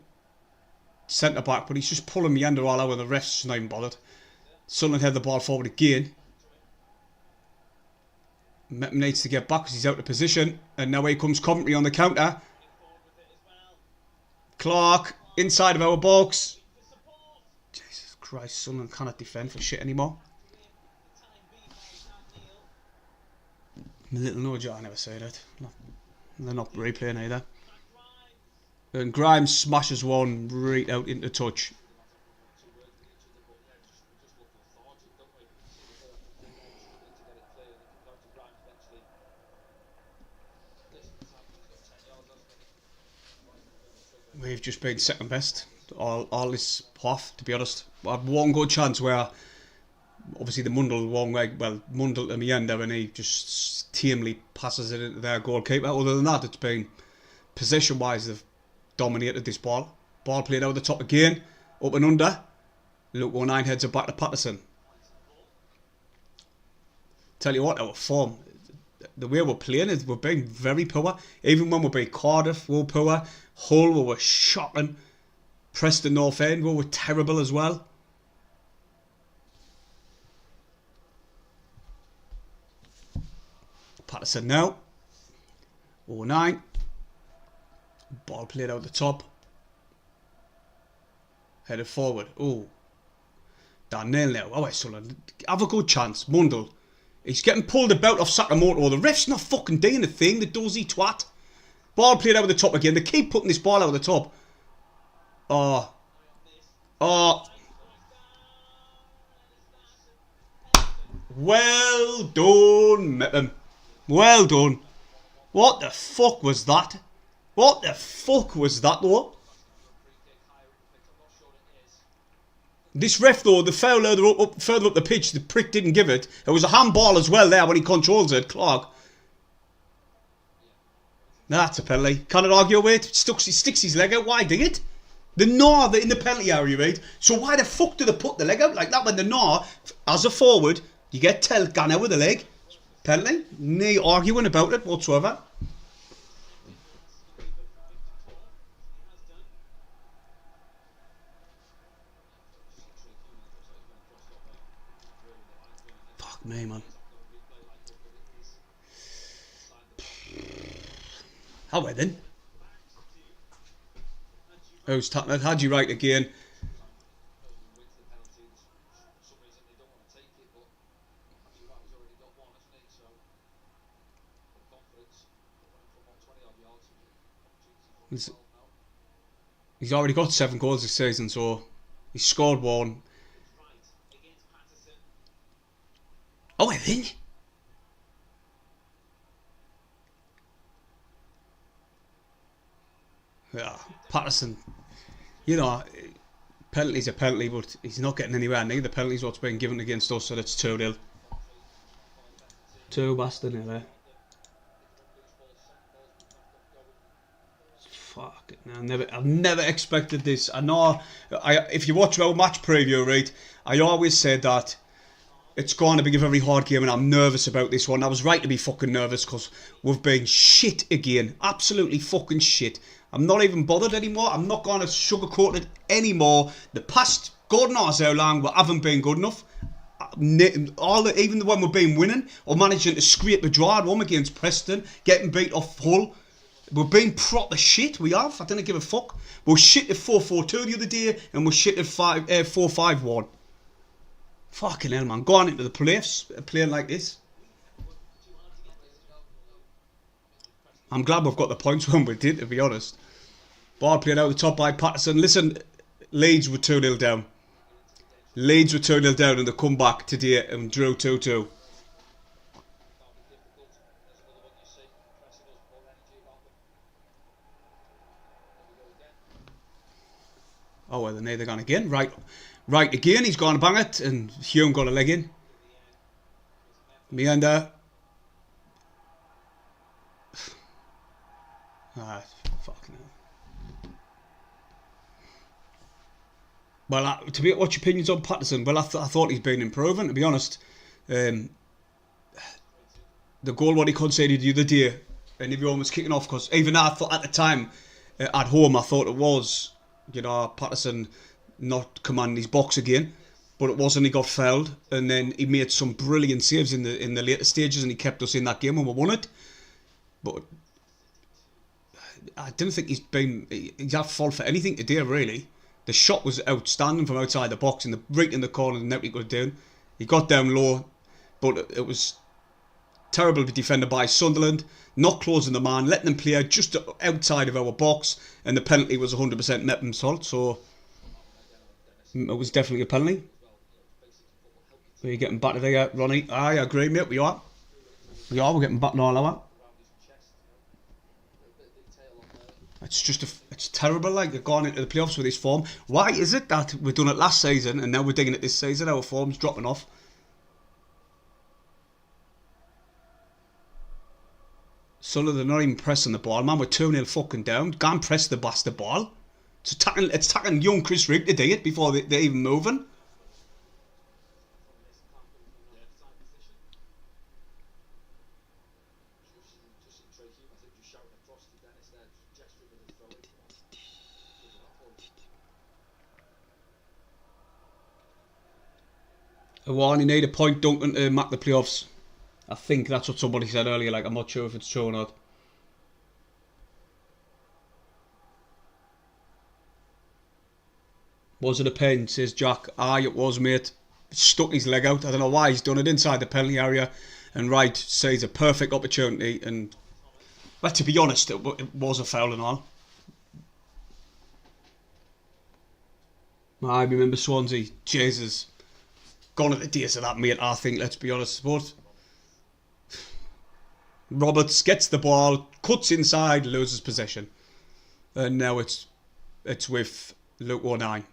centre back, but he's just pulling Meander all out, and the ref's not even bothered. Sunderland had the ball forward again. Meade needs to get back because he's out of position, and now here comes Coventry on the counter. Clark inside of our box. Jesus Christ, Sunderland cannot defend for shit anymore. Little no joy, I never say that. No, they're not replaying either. And Grimes smashes one right out into touch. We've just been second best all this half, to be honest. We had one good chance where obviously the Mundle one way, well, Mundle to Meander, and he just tamely passes it into their goalkeeper. Other than that, it's been possession wise, they've dominated this ball. Ball played out the top again, up and under. Look, 9 heads are back to Patterson. Tell you what, our form, the way we're playing is we're being very poor. Even when we beat Cardiff, we were poor. Hull, we were shocking. Preston North End, we were terrible as well. Patterson now. 9. Ball played out the top. Headed forward. Oh. Darnell now. Oh, Sunderland. Have a good chance. Mundle. He's getting pulled about off Sakamoto. The ref's not fucking doing a thing. The dozy twat. Ball played out the top again. They keep putting this ball out the top. Oh. Oh. Well done, Meade. Well done. What the fuck was that? What the fuck was that, though? This ref, though, the foul further up the pitch, the prick didn't give it. It was a handball as well there when he controls it, Clark. That's a penalty. Cannot argue with it. He sticks his leg out. Why did it? The gnaw in the penalty area, right? So why the fuck do they put the leg out like that when the gnaw, as a forward, you get gone out with the leg? Penalty. No arguing about it whatsoever. Fuck me, man. How well then? Who's tapping it? Had you right again? He's already got 7 goals this season, so he's scored 1. Oh, I think. Yeah, Patterson. You know, penalty's a penalty, but he's not getting anywhere near the penalties what's being given against us, so that's 2-0. 2 bastard nearly. Fuck it, I've never expected this. I know, if you watch our match preview, right, I always said that it's going to be a very hard game and I'm nervous about this one. I was right to be fucking nervous because we've been shit again. Absolutely fucking shit. I'm not even bothered anymore. I'm not going to sugarcoat it anymore. The past, God knows how long, we haven't been good enough. Even when we've been winning or managing to scrape a draw at home against Preston, getting beat off Hull, we've been proper shit. We have. I don't give a fuck. We're shit at 4-4-2 the other day, and we're shit at 4-5-1. Fucking hell, man. Going into the playoffs, playing like this. I'm glad we've got the points when we did, to be honest. Ball played out the top by Patterson. Listen, Leeds were 2-0 down. Leeds were 2-0 down and they come back today and drew 2-2. Oh, well, they're gone again. Right again. He's gone to bang it and Hume got a leg in. Meander. Ah, fucking hell. Well, what's your opinions on Patterson? Well, I thought he's been improving, to be honest. Um, the goal what he conceded the other day, and everyone was kicking off because even I thought at the time, at home, I thought it was, Patterson not commanding his box again, but it wasn't. He got fouled, and then he made some brilliant saves in the later stages, and he kept us in that game, and we won it. But I didn't think he's at fault for anything today, really. The shot was outstanding from outside the box, and right in the corner, the net he got down. He got down low, but it was terrible to be defended by Sunderland, not closing the man, letting them play just outside of our box, and the penalty was 100% Mepham's fault, so it was definitely a penalty. Are you getting battered there, Ronnie? I agree, mate, we are. We're getting battered all over. It's terrible, like, going into the playoffs with this form. Why is it that we've done it last season, and now we're digging it this season, our form's dropping off? Sunderland, they're not even pressing the ball, man. We're 2-0 fucking down. Can't press the bastard ball. It's attacking young Chris Rigg to do it before they're even moving. One, you need a point, Duncan, to make the playoffs. I think that's what somebody said earlier. Like, I'm not sure if it's true or not. Was it a pen? Says Jack. Aye, it was, mate. Stuck his leg out. I don't know why he's done it inside the penalty area. And Wright says a perfect opportunity. And, well, to be honest, it was a foul and all. I remember Swansea. Jesus. Gone at the days of that, mate, I think, let's be honest. But Roberts gets the ball, cuts inside, loses possession. And now it's with Luke 09.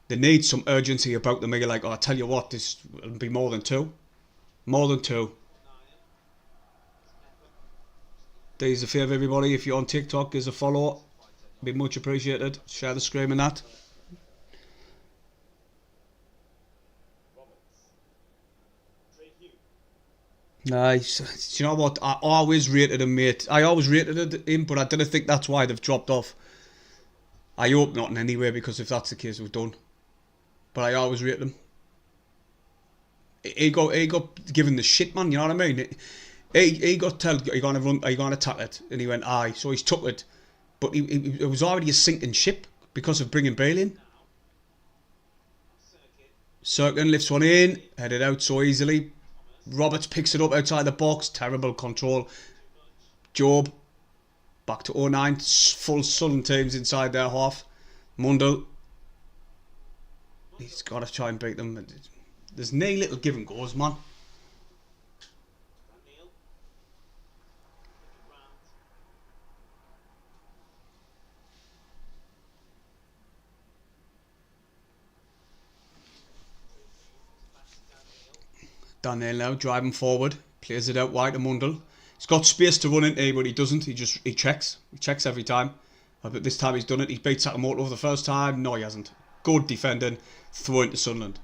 They need some urgency about them. You're like, I tell you what, this will be more than two. More than two. Do us a favour, everybody, if you're on TikTok, give us a follow. Be much appreciated. Share the stream and that. Nice. Do you know what? I always rated him, mate. I always rated him, but I didn't think that's why they've dropped off. I hope not in any way, because if that's the case, we're done. But I always rated him. He got given the shit, man. You know what I mean? He got told, are you going to run? Are you going to tackle it? And he went, aye. So he's took it, but it was already a sinking ship because of bringing Bale in. Cirkin lifts one in, headed out so easily. Roberts picks it up outside the box. Terrible control. Job. Back to 09. Full Sunderland teams inside their half. Mundell. He's got to try and beat them. There's no little give and goes, man. Daniel now driving forward, plays it out wide to Mundell. He's got space to run into, but he doesn't. He checks. He checks every time. But this time he's done it. He's beat Sakamoto the first time. No, he hasn't. Good defending. Throw into Sunderland.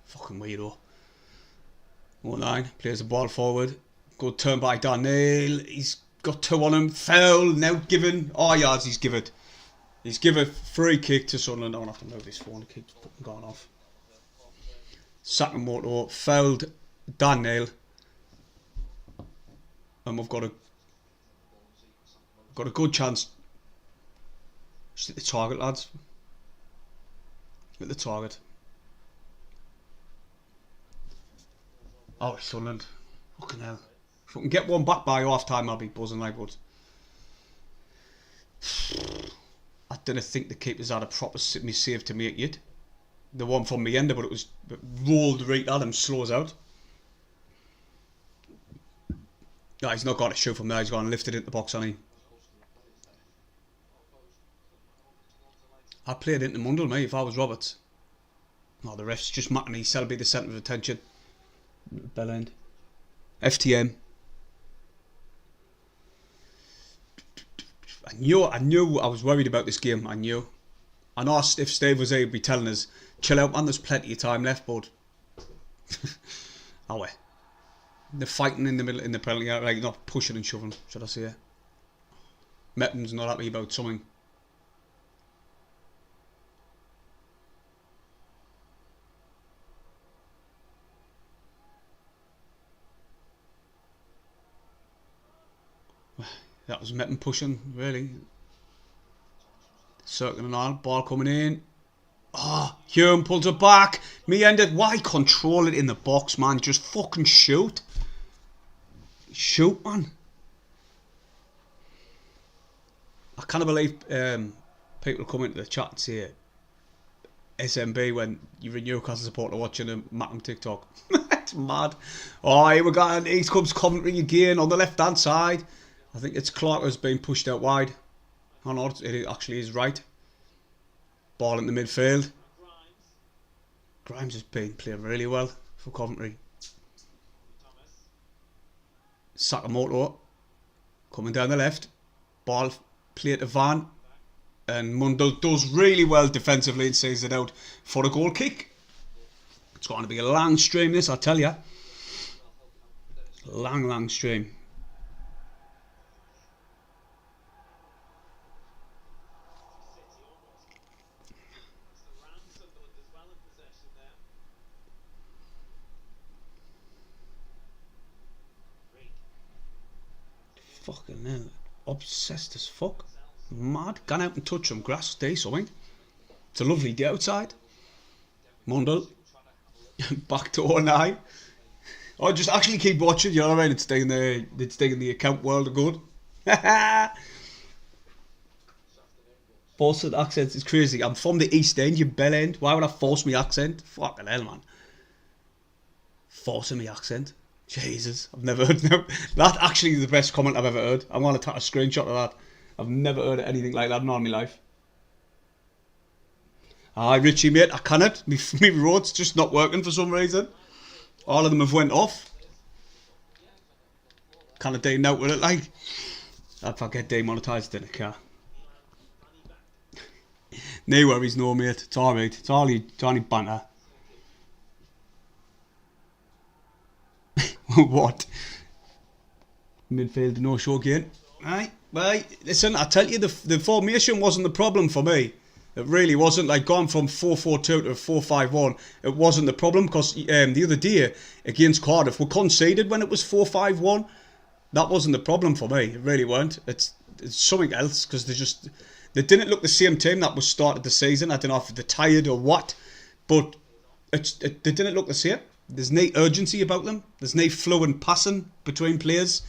Fucking weirdo. 09 plays the ball forward. Good turn by Daniel. He's got two on him. Foul. Now given. Oh, yards he's given. He's given free kick to Sunderland. I don't have to move this phone. It keeps fucking going off. Sakamoto fouled Daniel. And we've got a good chance. Just hit the target, lads. Hit the target. Oh, Sunderland. Fucking hell. If we can get one back by half time, I'll be buzzing like what. I didn't think the keepers had a proper save to make yet. The one from the end, but it was rolled right at him, slows out. No, he's not got to shoot from there. He's gone and lifted it in the box, hasn't he? I played into Mundle, mate, if I was Roberts. Oh, the ref's just marking me. That'll be the centre of attention. Bell end. FTM. I knew I was worried about this game. I knew. I know if Steve was able to be telling us, chill out man, there's plenty of time left, but oh well. They're fighting in the middle in the penalty area, like not pushing and shoving, should I say. Meppin's not happy about something. That was Meppin pushing, really. Circling on, ball coming in. Oh, Hume pulls it back. Me ended. Why control it in the box, man? Just fucking shoot. Shoot, man. I can't believe people come into the chat and say SMB when you're a Newcastle supporter watching a Mackham TikTok. It's mad. Oh, here we go. Here comes Coventry again on the left hand side. I think it's Clark who's being pushed out wide. Oh no, it actually is right. Ball in the midfield. Grimes has been playing really well for Coventry. Sakamoto coming down the left. Ball played to Van. And Mundle does really well defensively and saves it out for a goal kick. It's going to be a long stream this, I tell you. Long stream. Fucking hell. Obsessed as fuck. Mad. Gone out and touched some grass today, something. It's a lovely day outside. Mundle. Back to 09. Oh, just actually keep watching, you know what I mean? It's staying the account world of good. Forced accents is crazy. I'm from the East End, you bell end. Why would I force my accent? Fucking hell, man. Forcing my accent. Jesus, I've never heard that. Actually the best comment I've ever heard. I'm going to take a screenshot of that. I've never heard anything like that in all my life. Aye, Richie, mate, I cannot. My road's just not working for some reason. All of them have went off. Kind of doing out with it, like. If I get demonetised in a car. No worries, no, mate. It's alright. It's only banter. What? Midfield no show again. Right. Listen, I tell you, the formation wasn't the problem for me. It really wasn't. Like going from 4-4-2 to 4-5-1, it wasn't the problem because the other day against Cardiff we conceded when it was 4-5-1. That wasn't the problem for me. It really weren't. It's something else because they didn't look the same team that was started the season. I don't know if they're tired or what, but they didn't look the same. There's no urgency about them. There's no flow and passing between players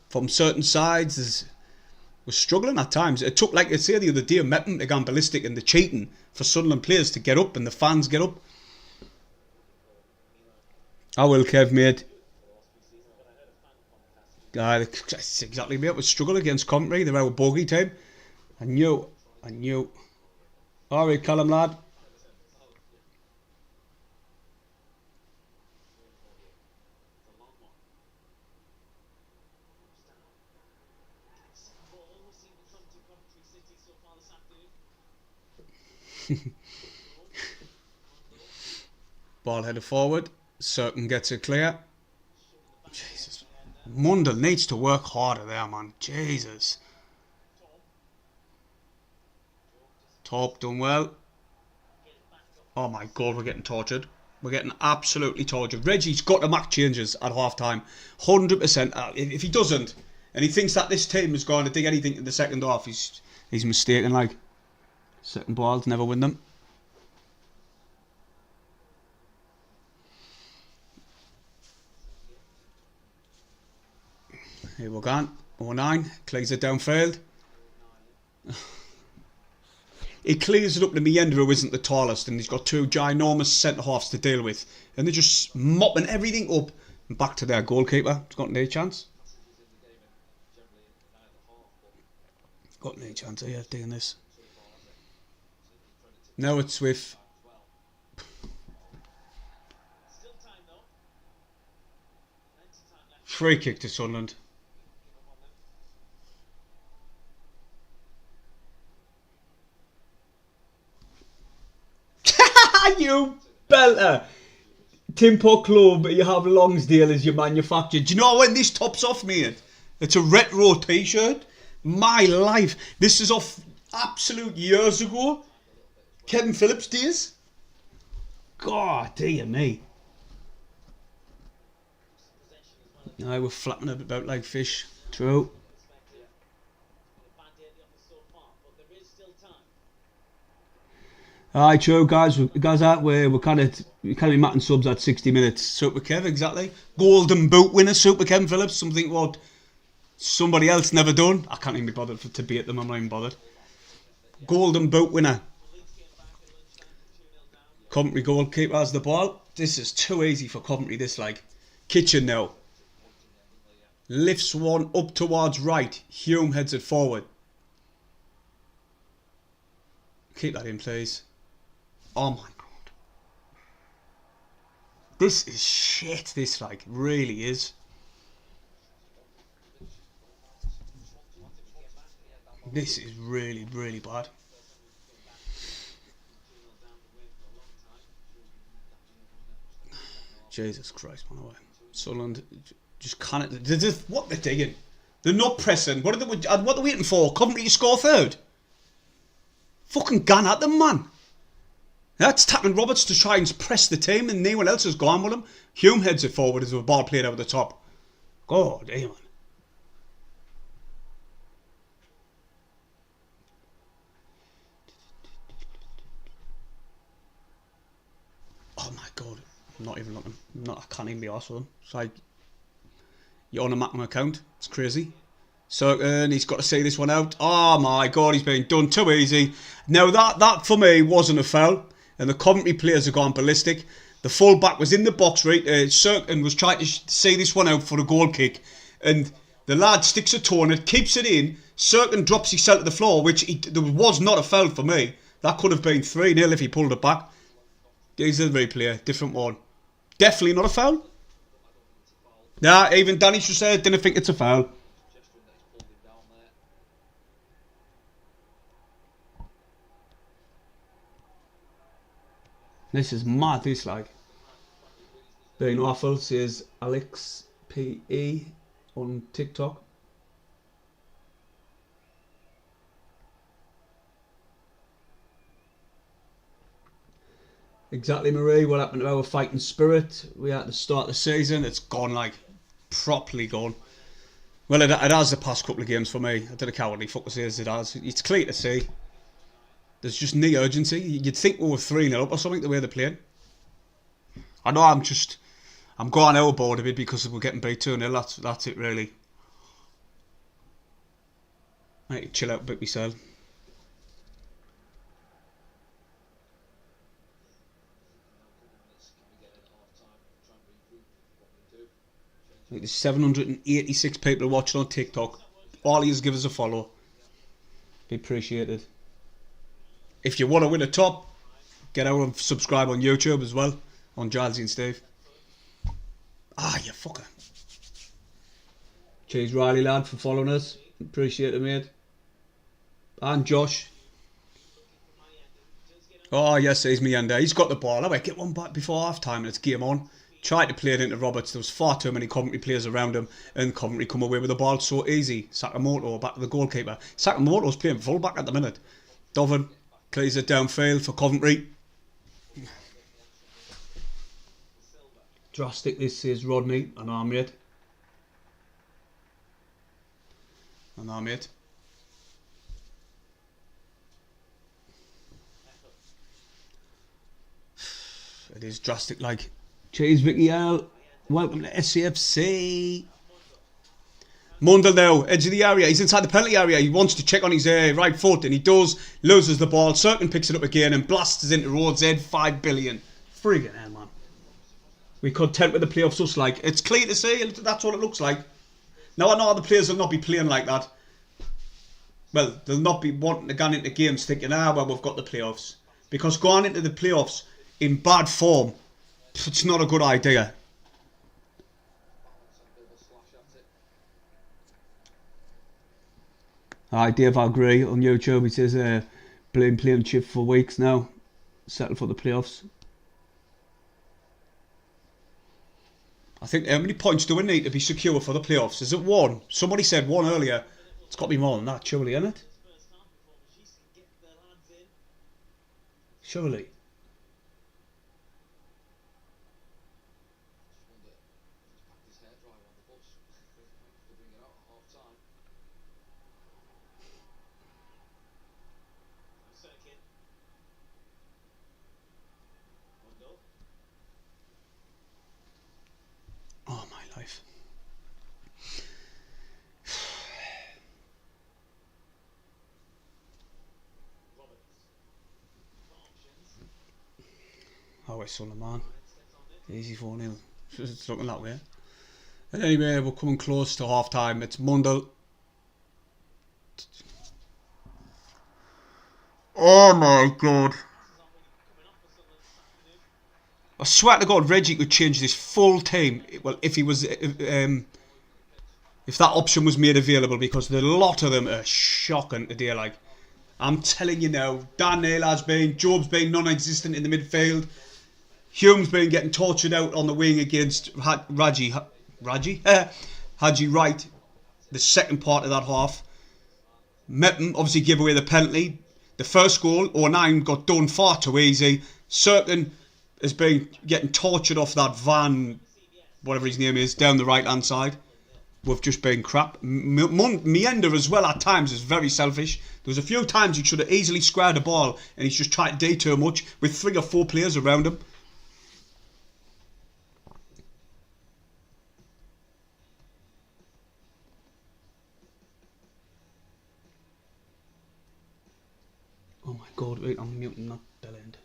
from certain sides. We're struggling at times. It took, like I say the other day, Meppin to go ballistic and the cheating for Sunderland players to get up and the fans get up. I will, Kev, mate. That's exactly, mate. We struggle against Coventry. They're our bogey team. I knew. Alright, Callum, lad. Ball headed forward. Certain gets it clear. Jesus. Mundle needs to work harder there, man. Jesus. Top done well. Oh my god, we're getting tortured. We're getting absolutely tortured. Reggie's got to make changes at half time. 100%. If he doesn't, and he thinks that this team is going to do anything in the second half, he's mistaken, like. Second balls, never win them. Here we're going. 09. Clears it downfield. He clears it up to Meade, who isn't the tallest, and he's got two ginormous centre halves to deal with. And they're just mopping everything up and back to their goalkeeper. He's got no chance. Got no chance here doing this. Now it's with free kick to Sunderland. You belter! Timpo Club, you have Longsdale as your manufacturer. Do you know when this tops off, mate? It's a retro t-shirt. My life. This is off absolute years ago. Kevin Phillips days. God, dear me. Now we're flapping about like fish. True. Alright, true, guys. Guys, out we're kind of be matting subs at 60 minutes. Super Kev, exactly. Golden Boot winner, Super Kevin Phillips. Something what somebody else never done. I can't even be bothered to beat them. I'm not even bothered. Golden Boot winner. Coventry goalkeeper has the ball. This is too easy for Coventry. This like Kitchen now. Lifts one up towards right. Hume heads it forward. Keep that in, please. Oh my god. This is shit, this like, really is. This is really, really bad. Jesus Christ, man, away. Sunderland just can't. They're just, what they're digging. They're not pressing. What are they waiting for? Coventry to score third? Fucking gun at them, man. That's tapping Roberts to try and press the team, and no one else has gone with him. Hume heads it forward as the ball played over the top. God damn, man. Oh my god. I'm not even looking. I can't even be arsed with them. It's like, you're on a Macam account. It's crazy. So he's got to see this one out. Oh my god, he's been done too easy. Now that for me wasn't a foul, and the Coventry players have gone ballistic. The full back was in the box, right? And was trying to see this one out for a goal kick, and the lad sticks a toe in it, keeps it in. Sirkin drops himself to the floor, which there was not a foul for me. That could have been 3-0 if he pulled it back. He's a replay, different one. Definitely not a foul. Nah, even Danny just said didn't think it's a foul. This is mad, this like. Being awful, says Alex PE on TikTok. Exactly, Marie. What happened to our fighting spirit? We had to start the season. It's gone, like, properly gone. Well, it has the past couple of games for me. I did a cowardly fuck to say as it has. It's clear to see. There's just no urgency. You'd think we were 3-0 up or something the way they're playing. I know I'm going overboard a bit because we're getting beat 2-0. That's it, really. I need to chill out a bit myself. Like there's 786 people watching on TikTok. All of you give us a follow. Be appreciated. If you want to win a top, get out and subscribe on YouTube as well. On GILESY and Steve. Ah, you fucker. Cheers, Riley lad, for following us. Appreciate it, mate. And Josh. Oh, yes, he's Meade. He's got the ball. Alright, get one back before half time and it's game on. Tried to play it into Roberts. There was far too many Coventry players around him, and Coventry come away with the ball so easy. Sakamoto back to the goalkeeper. Sakamoto's playing full back at the minute. Dovan clears it downfield for Coventry. Drastic, this is Rodney and Ahmed. It is drastic, like. Cheers, Vicky L. Welcome to SAFC. Mundell now, edge of the area. He's inside the penalty area. He wants to check on his right foot, and he does. Loses the ball. Sirkin picks it up again and blasts it into Rhodes' head. 5 billion. Friggin' hell, man. We content with the playoffs, us like. It's clear to see. That's what it looks like. Now, I know other players will not be playing like that. well, they'll not be wanting to go into games thinking, well, we've got the playoffs. Because going into the playoffs in bad form, it's not a good idea. Dave, I agree. On YouTube, he says, been playing chip for weeks now. Settle for the playoffs. I think, how many points do we need to be secure for the playoffs? Is it one? Somebody said one earlier. It's got to be more than that, surely, isn't it? Surely. Oh, my life. Oh, it's Sunderland. Easy 4-0. It's looking that way. And anyway, we're coming close to half time. It's Mundell. Oh my god. I swear to God, Reggie could change this full team. Well, if he was, if that option was made available, because the lot of them are shocking today. Like, I'm telling you now, Dan Neil has been, Job's been non-existent in the midfield. Hume's been getting tortured out on the wing against Haji Wright, the second part of that half. Meppen obviously gave away the penalty. The first goal, 09, got done far too easy. Certain has been getting tortured off that van, whatever his name is, down the right hand side. We've just been crap. Meander as well at times is very selfish. There was a few times he should have easily squared the ball and he's just tried to do too much with 3 or 4 players around him. Oh my god, wait, I'm muting that bell end.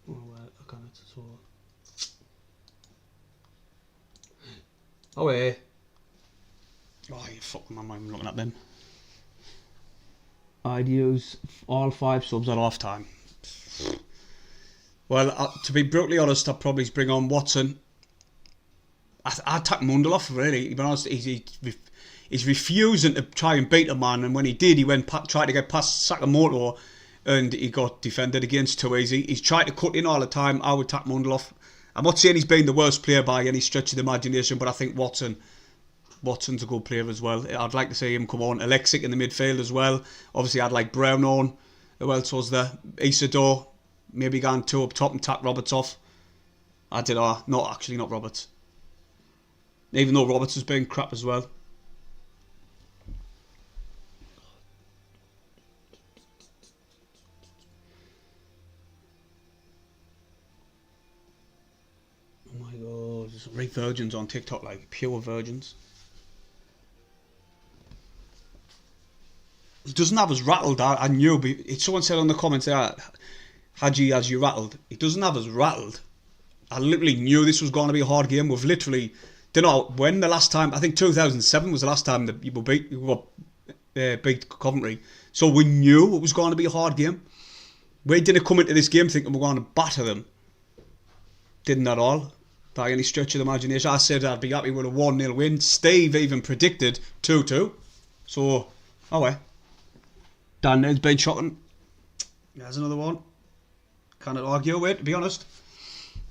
Oh, well, I can't, so... Oh, hey. Oh, you fucking man, I'm looking at them. I'd use all 5 subs at half time. Well, to be brutally honest, I'd probably bring on Watson. I'd take Mundell off, really. To be honest, he's refusing to try and beat a man, and when he did, he went tried to get past Sakamoto, and he got defended against too easy. He's tried to cut in all the time. I would take Mundell off. I'm not saying he's been the worst player by any stretch of the imagination, but I think Watson's a good player as well. I'd like to see him come on. Alexic in the midfield as well. Obviously, I'd like Brown on. Who else was there? Isidore. Maybe going 2 up top and take Roberts off. I did, not Roberts. Even though Roberts has been crap as well. Oh my god, there's great virgins on TikTok, like pure virgins. He doesn't have us rattled. I knew, but someone said on the comments there, Haji has you rattled. He doesn't have us rattled. I literally knew this was going to be a hard game. We've literally, don't know when the last time, I think 2007 was the last time that you beat Coventry. So we knew it was going to be a hard game. We didn't come into this game thinking we're going to batter them. Didn't at all, by any stretch of the imagination. I said I'd be happy with a 1-0 win. Steve even predicted 2-2. So, oh well. Dan has been shocking. There's another one. Cannot argue with, to be honest.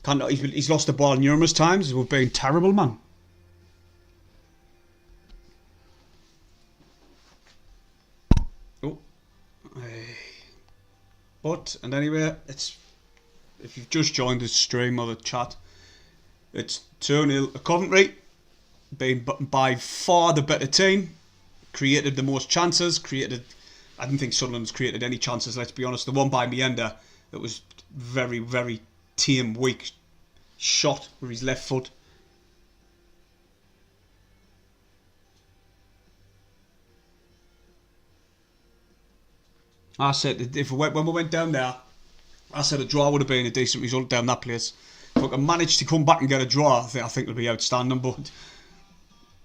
He's lost the ball numerous times. We've been terrible, man. Oh. And anyway, if you've just joined the stream or the chat, it's 2-0 Coventry. Been by far the better team. Created the most chances. I didn't think Sunderland's created any chances, let's be honest. The one by Meander, that was very, very tame, weak shot with his left foot. I said when we went down there, I said a draw would have been a decent result down that place. if I can manage to come back and get a draw, I think it'll be outstanding. But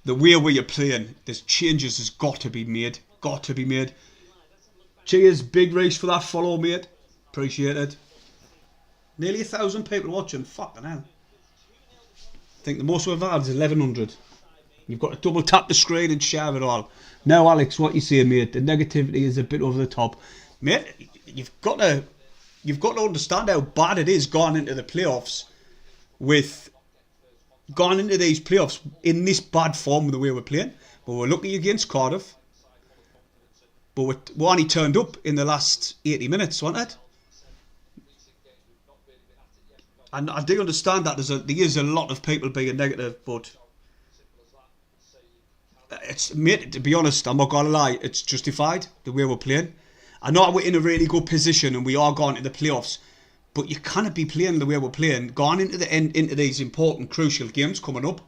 the way we are playing, there's changes has got to be made. Got to be made. Cheers, Big Reese, for that follow, mate. Appreciate it. Nearly 1,000 people watching. Fucking hell. I think the most we've had is 1,100. You've got to double tap the screen and share it all. Now, Alex, what you say, mate? The negativity is a bit over the top, mate. You've got to understand how bad it is going into the playoffs going into these playoffs in this bad form the way we're playing. But we're lucky against Cardiff. But we only turned up in the last 80 minutes, wasn't it? And I do understand that there is a lot of people being negative, but mate, to be honest, I'm not gonna lie, it's justified the way we're playing. I know we're in a really good position and we are going to the playoffs, but you can't be playing the way we're playing going into these important, crucial games coming up,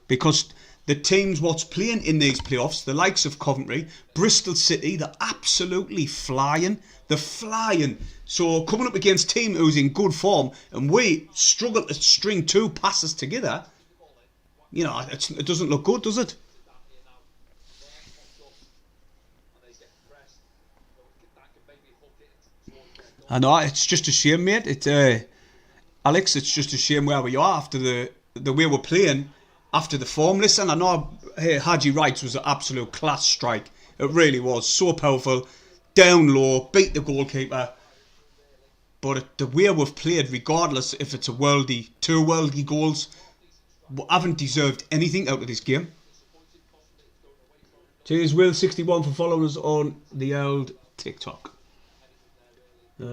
because the teams what's playing in these playoffs, the likes of Coventry, Bristol City, they're absolutely flying. They're flying. So coming up against a team who's in good form and we struggle to string two passes together, you know, it doesn't look good, does it? I know, it's just a shame, mate. Alex, it's just a shame where we are after the way we're playing, after the form. Listen, I know Haji Wright's was an absolute class strike. It really was. So powerful. Down low, beat the goalkeeper. But the way we've played, regardless if it's two worldly goals, we haven't deserved anything out of this game. Cheers, Will61, for following us on the old TikTok. I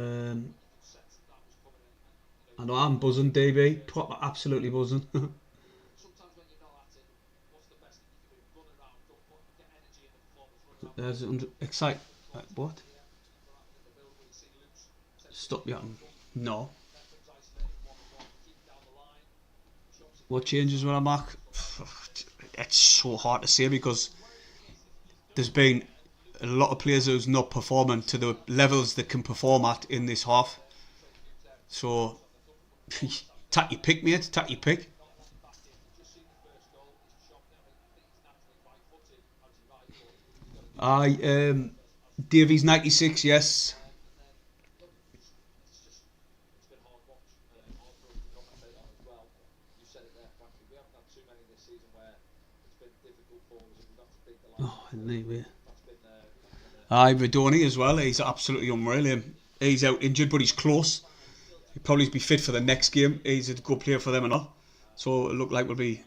know I'm buzzing, DB. Absolutely buzzing. There's excite. What? Stop yawning. No. What changes will I make? It's so hard to say because there's been a lot of players who's not performing to the levels they can perform at in this half. So, take your pick, mate. Take your pick. Davies 96, yes. Oh, anyway. Radoni as well. He's absolutely unreal. He's out injured, but he's close. He'll probably be fit for the next game. He's a good player for them and all. So it looked like we'll be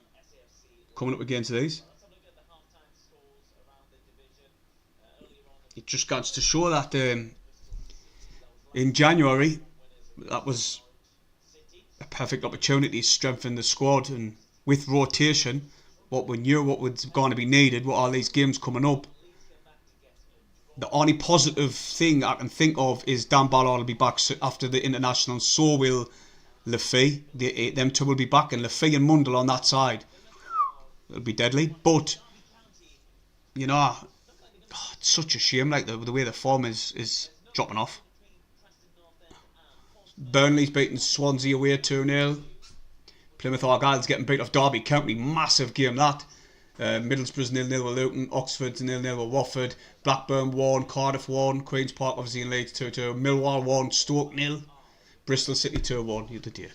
coming up against these. It just goes to show that in January, that was a perfect opportunity to strengthen the squad, and with rotation, what we knew what was going to be needed with all these games coming up. The only positive thing I can think of is Dan Ballard will be back after the international, so will Lafay. Them two will be back, and Lafay and Mundell on that side. It'll be deadly. But, you know, it's such a shame, like the way the form is dropping off. Burnley's beating Swansea away 2-0. Plymouth Argyle's getting beat off Derby County. Massive game that. Middlesbrough's 0-0 with Luton, Oxford's 0-0 with Watford, Blackburn 1, Cardiff 1, Queen's Park obviously in Leeds 2-2, Millwall 1, Stoke 0, Bristol City 2-1. You did, yeah.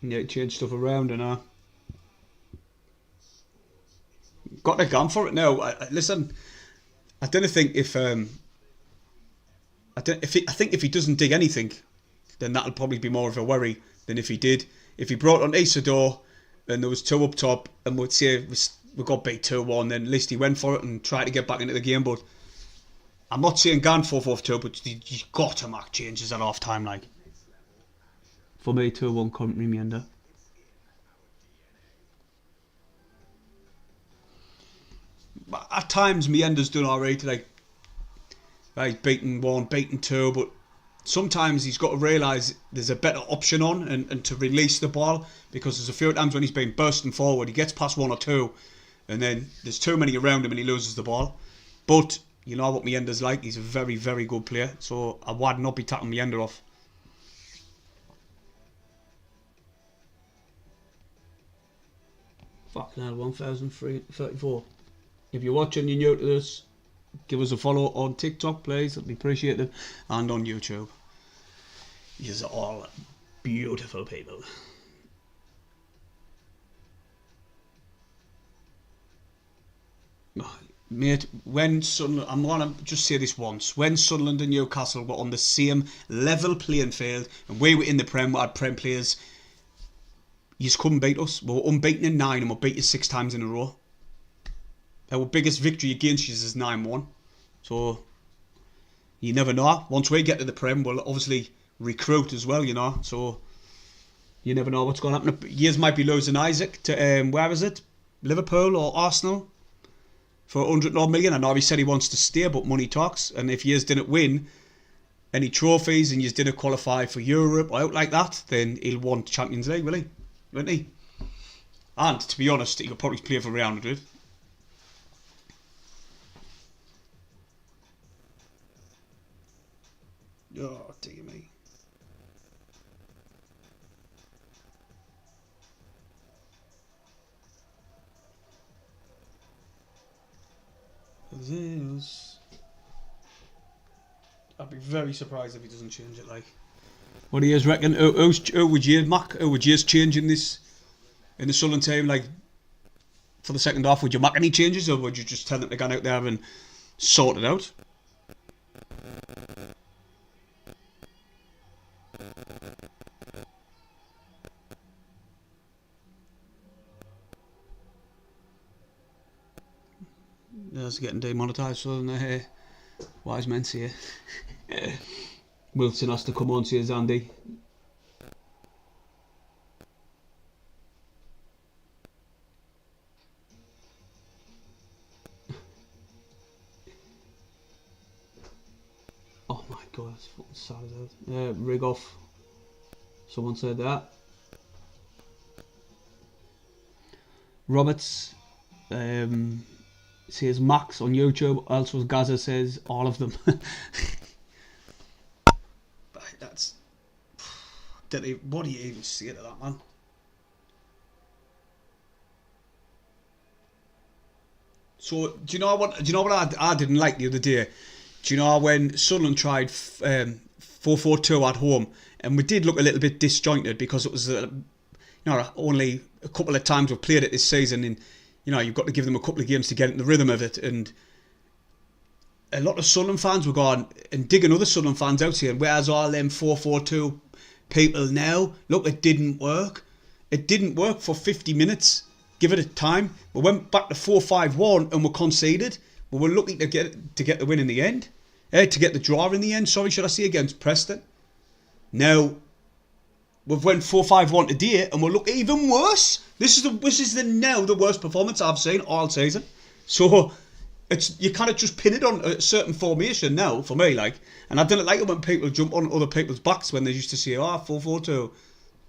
Yeah, change stuff around and got to go for it now. Listen, I don't think if I think if he doesn't dig anything, then that'll probably be more of a worry than if he did. If he brought on Isidore and there was two up top and we'd say we got beat 2-1, then at least he went for it and tried to get back into the game. But I'm not saying Gan 4-4-2, but you've got to make changes at half time, like. For me, 2-1 Coventry Meade. At times, Meander's done alright, like beaten 1, beaten 2, but sometimes he's got to realise there's a better option on and to release the ball, because there's a few times when he's been bursting forward, he gets past 1 or 2, and then there's too many around him and he loses the ball. But You know what Meander's like. He's a very, very good player. So I would not be taking Meander off. Fucking hell, 1,034. If you're watching, you're new to this, give us a follow on TikTok, please. It'd be appreciated. And on YouTube. You're all beautiful people. Mate, when Sunderland, I'm going to just say this once. When Sunderland and Newcastle were on the same level playing field and we were in the Prem, we had Prem players, you just couldn't beat us. We were unbeaten in 9 and we beat you 6 times in a row. Our biggest victory against you is 9-1. So, you never know. Once we get to the Prem, we'll obviously recruit as well, you know. So, you never know what's going to happen. Years might be losing Isaac to, where is it? Liverpool or Arsenal? For 100 million. I know he said he wants to stay, but money talks. And if Years didn't win any trophies and Years didn't qualify for Europe or out like that, then he'll want Champions League, will he? Won't he? And to be honest, he could probably play for Real Madrid. Oh, dear me. I'd be very surprised if he doesn't change it. Like, what do you guys reckon? Who would you mark? Who would you change in this in the Sunderland team? Like for the second half, would you mark any changes, or would you just tell them to go out there and sort it out? It's getting demonetised, so wise men say. Wilson has to come on, says Andy. Oh my god, that's fucking sad as hell. Rig off. Someone said that. Roberts says Max on YouTube. Also Gaza says all of them. That's what do you even say to that, man? So do you know what I didn't like the other day? Do you know when Sunderland tried 4-4-2 at home, and we did look a little bit disjointed because it was only a couple of times we've played it this season, and you've got to give them a couple of games to get in the rhythm of it. And a lot of Sunderland fans were going and digging other Sunderland fans out here. Where's all them 4-4-2 people now? Look, it didn't work. It didn't work for 50 minutes. Give it a time. We went back to 4-5-1 and we conceded. We were lucky to get the win in the end. To get the draw in the end, sorry, should I say, against Preston. Now, we've went 4-5-1 today and we'll look even worse. This is the worst performance I've seen all season. So you kind of just pin it on a certain formation now for me, like. And I didn't like it when people jump on other people's backs when they used to say, 4-4-2.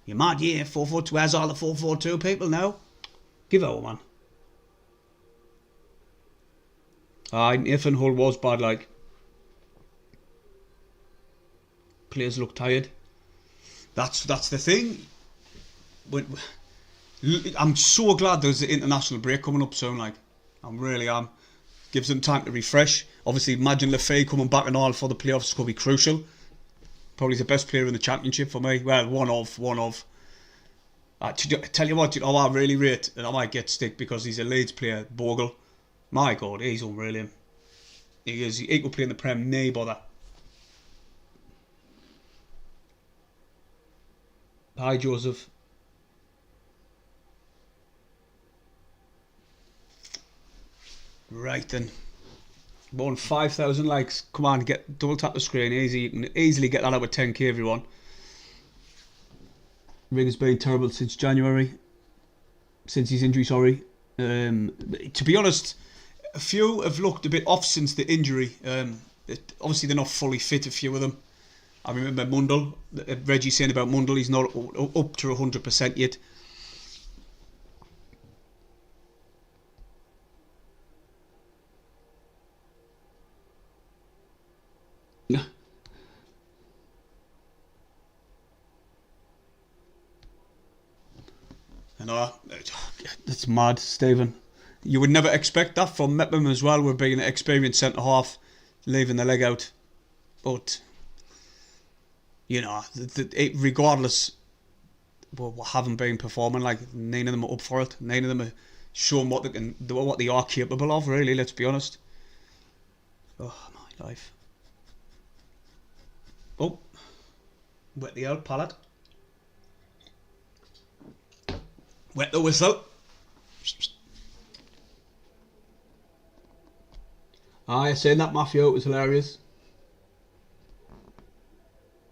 You're mad, yeah, 4-4-2. Where's all the 4-4-2 people now? Give out, man. Nathan Hull was bad, like. Players look tired. That's the thing. I'm so glad there's an international break coming up soon, like. I really am. Gives them time to refresh. Obviously, imagine Lefebvre coming back and all for the playoffs could be crucial. Probably the best player in the championship for me. Well, one of. Tell you what, I really rate, and I might get stick because he's a Leeds player, Bogle. My God, he's unreal. He is. He could play in the Prem, no bother. Hi, Joseph. Right then. More than 5,000 likes. Come on, double tap the screen. Easy. You can easily get that out with 10k, everyone. Ring has been terrible since January. Since his injury, sorry. To be honest, a few have looked a bit off since the injury. Obviously, they're not fully fit, a few of them. I remember Mundle. Reggie saying about Mundle, he's not up to 100% yet. No, it's mad, Stephen. You would never expect that from Mepham as well, with being an experienced centre half, leaving the leg out. But you know, regardless, we haven't been performing like. None of them are up for it. None of them are showing what they are capable of. Really, let's be honest. Oh my life. Oh, wet the old palate. Wet the whistle. Aye, saying that Matthew was hilarious.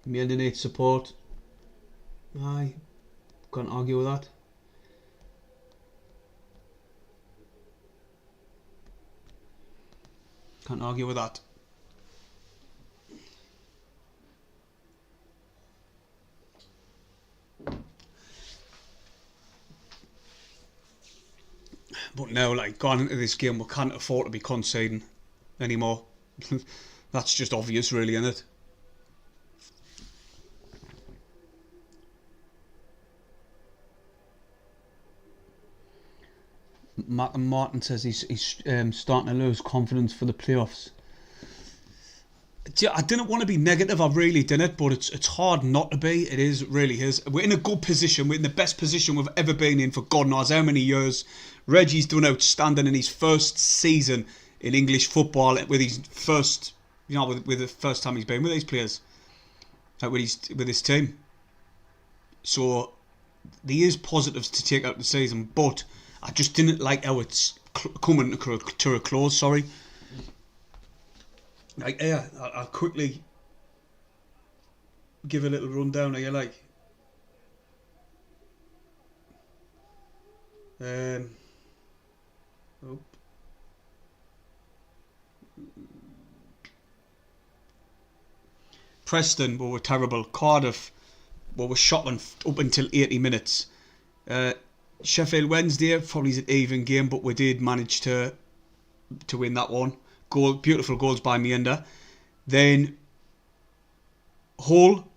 Meade needs support. Aye, can't argue with that. Can't argue with that. But now, like, going into this game, we can't afford to be conceding anymore. That's just obvious, really, isn't it? Martin says he's starting to lose confidence for the playoffs. I didn't want to be negative, I really didn't, but it's hard not to be. It really is. We're in a good position. We're in the best position we've ever been in for God knows how many years. Reggie's done outstanding in his first season in English football, with his first, with the first time he's been with these players, with his team. So there is positives to take out the season, but I just didn't like how it's coming to a close. Sorry. Like, yeah, I'll quickly give a little rundown. Are you like? Oh. Preston were terrible. Cardiff were shocking up until 80 minutes. Sheffield Wednesday probably is an even game, but we did manage to win that one. Beautiful goals by Meade. Then Hull,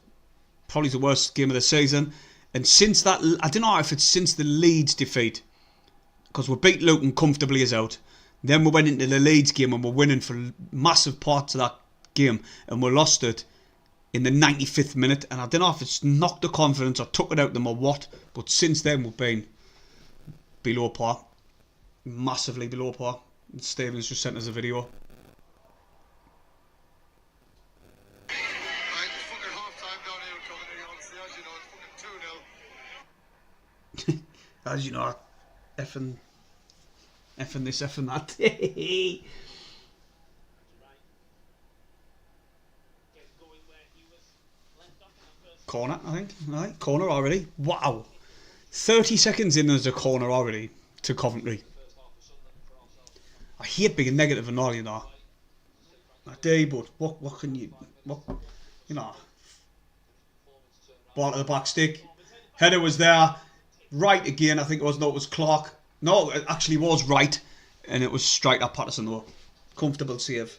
probably the worst game of the season. And since that, I don't know if it's since the Leeds defeat, because we beat Luton comfortably as out. Then we went into the Leeds game and we're winning for massive parts of that game, and we lost it in the 95th minute. And I don't know if it's knocked the confidence or took it out of them or what, but since then we've been below par, massively below par. And Stephen's just sent us a video. As you know, effing this, effing that. Corner, I think. Right, corner already. Wow. 30 seconds in, there's a corner already to Coventry. I hate being negative and all, I do, but what can you... Ball to the back stick. Header was there. Right again, I think it was. No, it was Clark. No, it actually was right. And it was straight at Patterson, though. Comfortable save.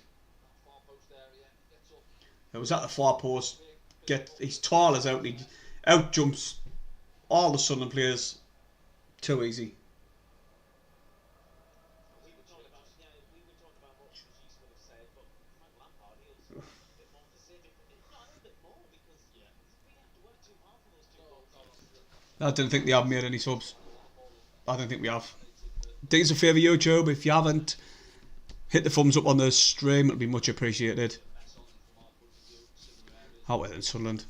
It was at the far post. He's tall as out. He out jumps all the Sunderland players. Too easy. I don't think they have made any subs. I don't think we have. Do us a favour, YouTube, if you haven't, hit the thumbs up on the stream. It'll be much appreciated. Out with it in Sunderland.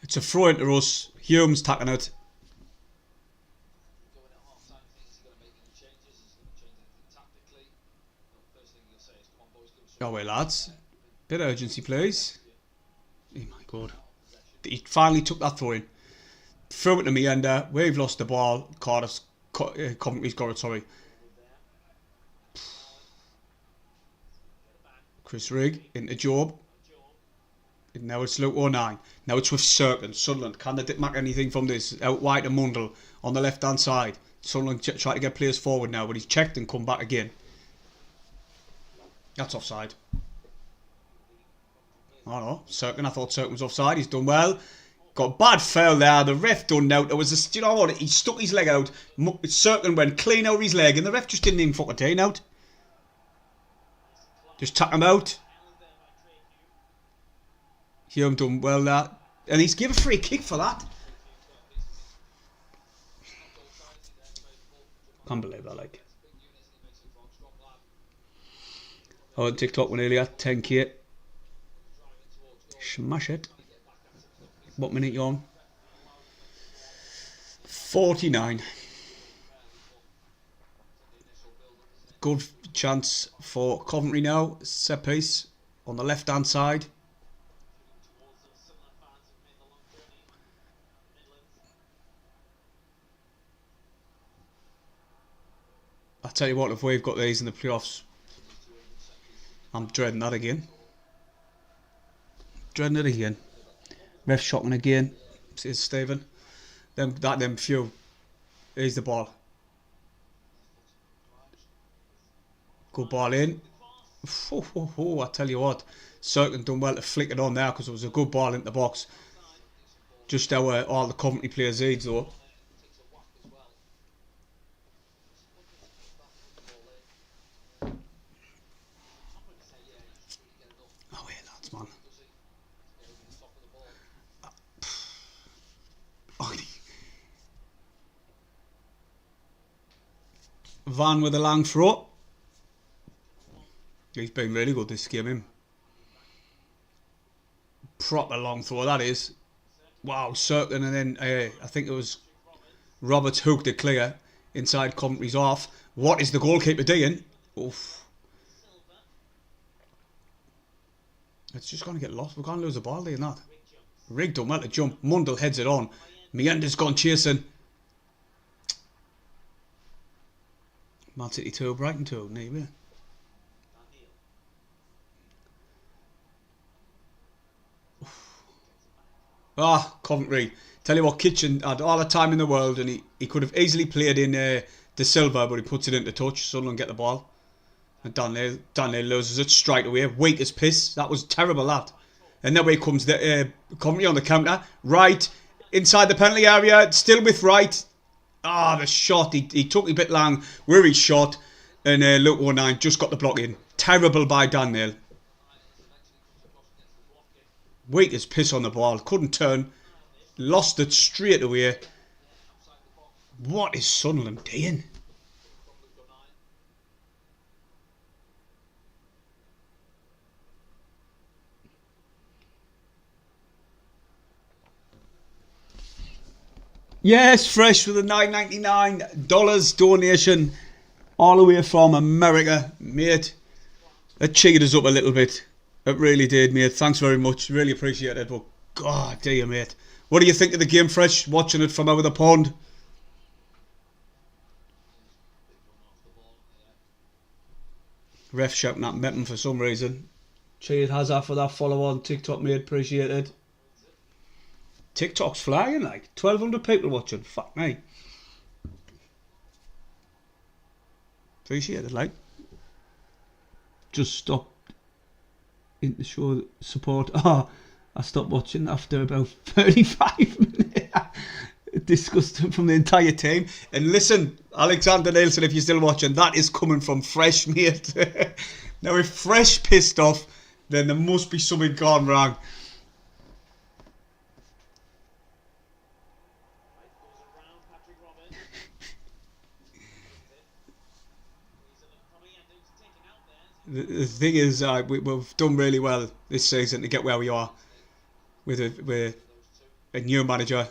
It's a throw into us. Hume's tacking it. Go away, lads. Bit of urgency, please. Oh my God. He finally took that throw in. Threw it to Meade. We've lost the ball. Coventry's got it, sorry. Chris Rigg into Job. And now it's Luke 09. Now it's with Cirkin. Sunderland. Can they make anything from this? Out wide to Mundell on the left hand side. Sunderland try to get players forward now, but he's checked and come back again. That's offside. Oh no, Cirkin, I thought Cirkin was offside. He's done well. Got a bad foul there. The ref done out. There was a, do you know what? He stuck his leg out. Circling went clean over his leg, and the ref just didn't even fucking turn out. Just tuck him out. Hume done well there, and he's given a free kick for that. Can't believe that, like. Oh, on TikTok one earlier, 10k. Smash it. What minute you on? 49. Good chance for Coventry now. Set piece on the left hand side. I tell you what, if we've got these in the playoffs, I'm dreading that again. Dreading it again. Ref shocking again. Says Stephen. Them few. Here's the ball. Good ball in. I tell you what, Cirkin done well to flick it on there because it was a good ball into the box. Just how all the Coventry players need though. Oh yeah, lads, man. Van with a long throw. He's been really good this game, him. Proper long throw, that is. Wow, circling, and then I think it was Roberts hooked it clear inside Coventry's off. What is the goalkeeper doing? Oof. It's just going to get lost. We're going to lose the ball there, not. Rig done well to jump. Mundell heads it on. Meander's gone chasing. Man City 2, Brighton 2. Maybe. Coventry. Tell you what, Kitchen had all the time in the world, and he could have easily played in De Silva, but he puts it into touch. Sunderland get the ball. And Daniel loses it straight away. Weak as piss. That was terrible, that. And that way comes the Coventry on the counter. Right. Inside the penalty area. Still with Wright. The shot. He took a bit long where he shot. And Luke 19 just got the block in. Terrible by Daniel. Weak as piss on the ball. Couldn't turn. Lost it straight away. What is Sunderland doing? Yes, fresh with a $9.99 donation all the way from America, mate. It cheered us up a little bit. It really did, mate. Thanks very much. Really appreciate it. But God dear, mate. What do you think of the game, Fresh? Watching it from over the pond? Ref shouting at Meppen for some reason. Cheers Hazard for that follow on TikTok, mate. Appreciate it. TikTok's flying, like 1,200 people watching. Fuck me. Appreciate it, like. Just stopped in the show support. I stopped watching after about 35 minutes. Disgusting from the entire team. And listen, Alexander Nielsen, if you're still watching, that is coming from Fresh, mate. Now, if Fresh pissed off, then there must be something gone wrong. The thing is, we've done really well this season to get where we are with a new manager.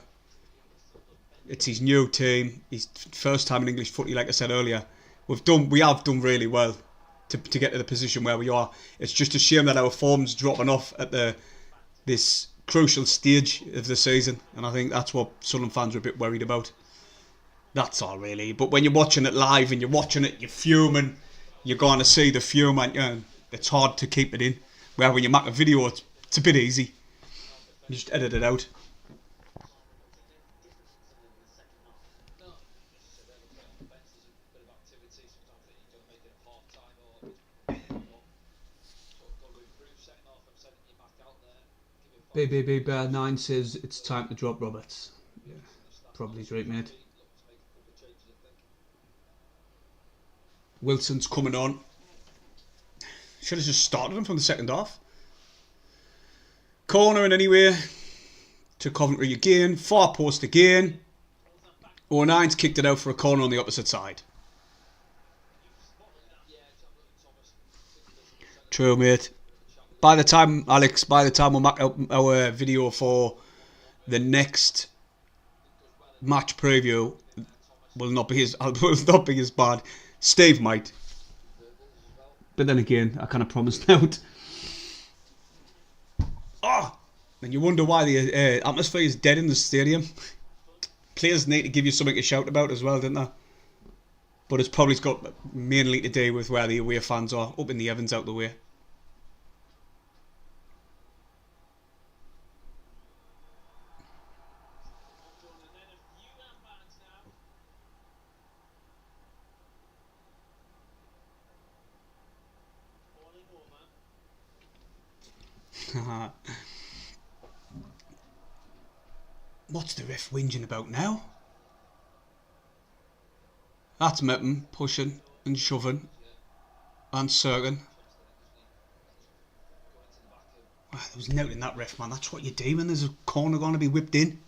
It's his new team. His first time in English footy, like I said earlier. We have done really well to get to the position where we are. It's just a shame that our form's dropping off at this crucial stage of the season, and I think that's what Sunderland fans are a bit worried about. That's all really. But when you're watching it live and you're watching it, you're fuming. You're going to see the fume, and it's hard to keep it in. Where when you make a video, it's a bit easy. You just edit it out. BBB9 says it's time to drop Roberts. Yeah, probably right, mate. Wilson's coming on. Should have just started him from the second half. Cornering anyway. To Coventry again. Far post again. 09's kicked it out for a corner on the opposite side. True, mate. By the time, Alex, we'll make our video for the next match preview, will not be as bad. Steve might. But then again, I kind of promised out. Oh! And you wonder why the atmosphere is dead in the stadium. Players need to give you something to shout about as well, don't they? But it's probably got mainly to do with where the away fans are, up in the Evans out the way. What's the ref whinging about now? That's Meppen pushing and shoving and circling. There was no in that ref, man. That's what you do when there's a corner going to be whipped in.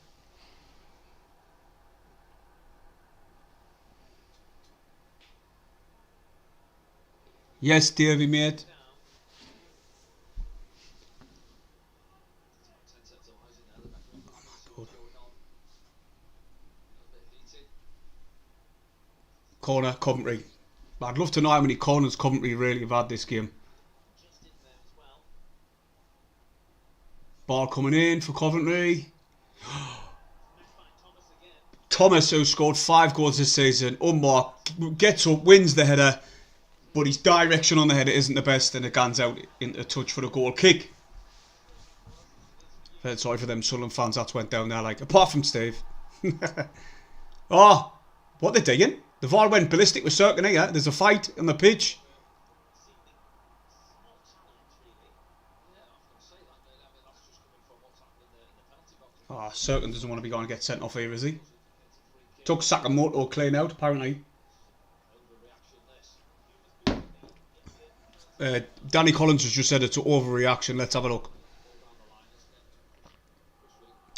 Yes, Davey, mate. Corner, Coventry. I'd love to know how many corners Coventry really have had this game. Ball coming in for Coventry. Thomas, who scored 5 goals this season, unmarked, gets up, wins the header, but his direction on the header isn't the best, and it guns out into touch for a goal kick. Felt sorry for them Sunderland fans that went down there, like, apart from Steve. Oh, what they're digging? The VAR went ballistic with Cirkin here. There's a fight on the pitch. Oh, Cirkin doesn't want to be going to get sent off here, is he? Took Sakamoto clean out, apparently. Danny Collins has just said it's an overreaction. Let's have a look.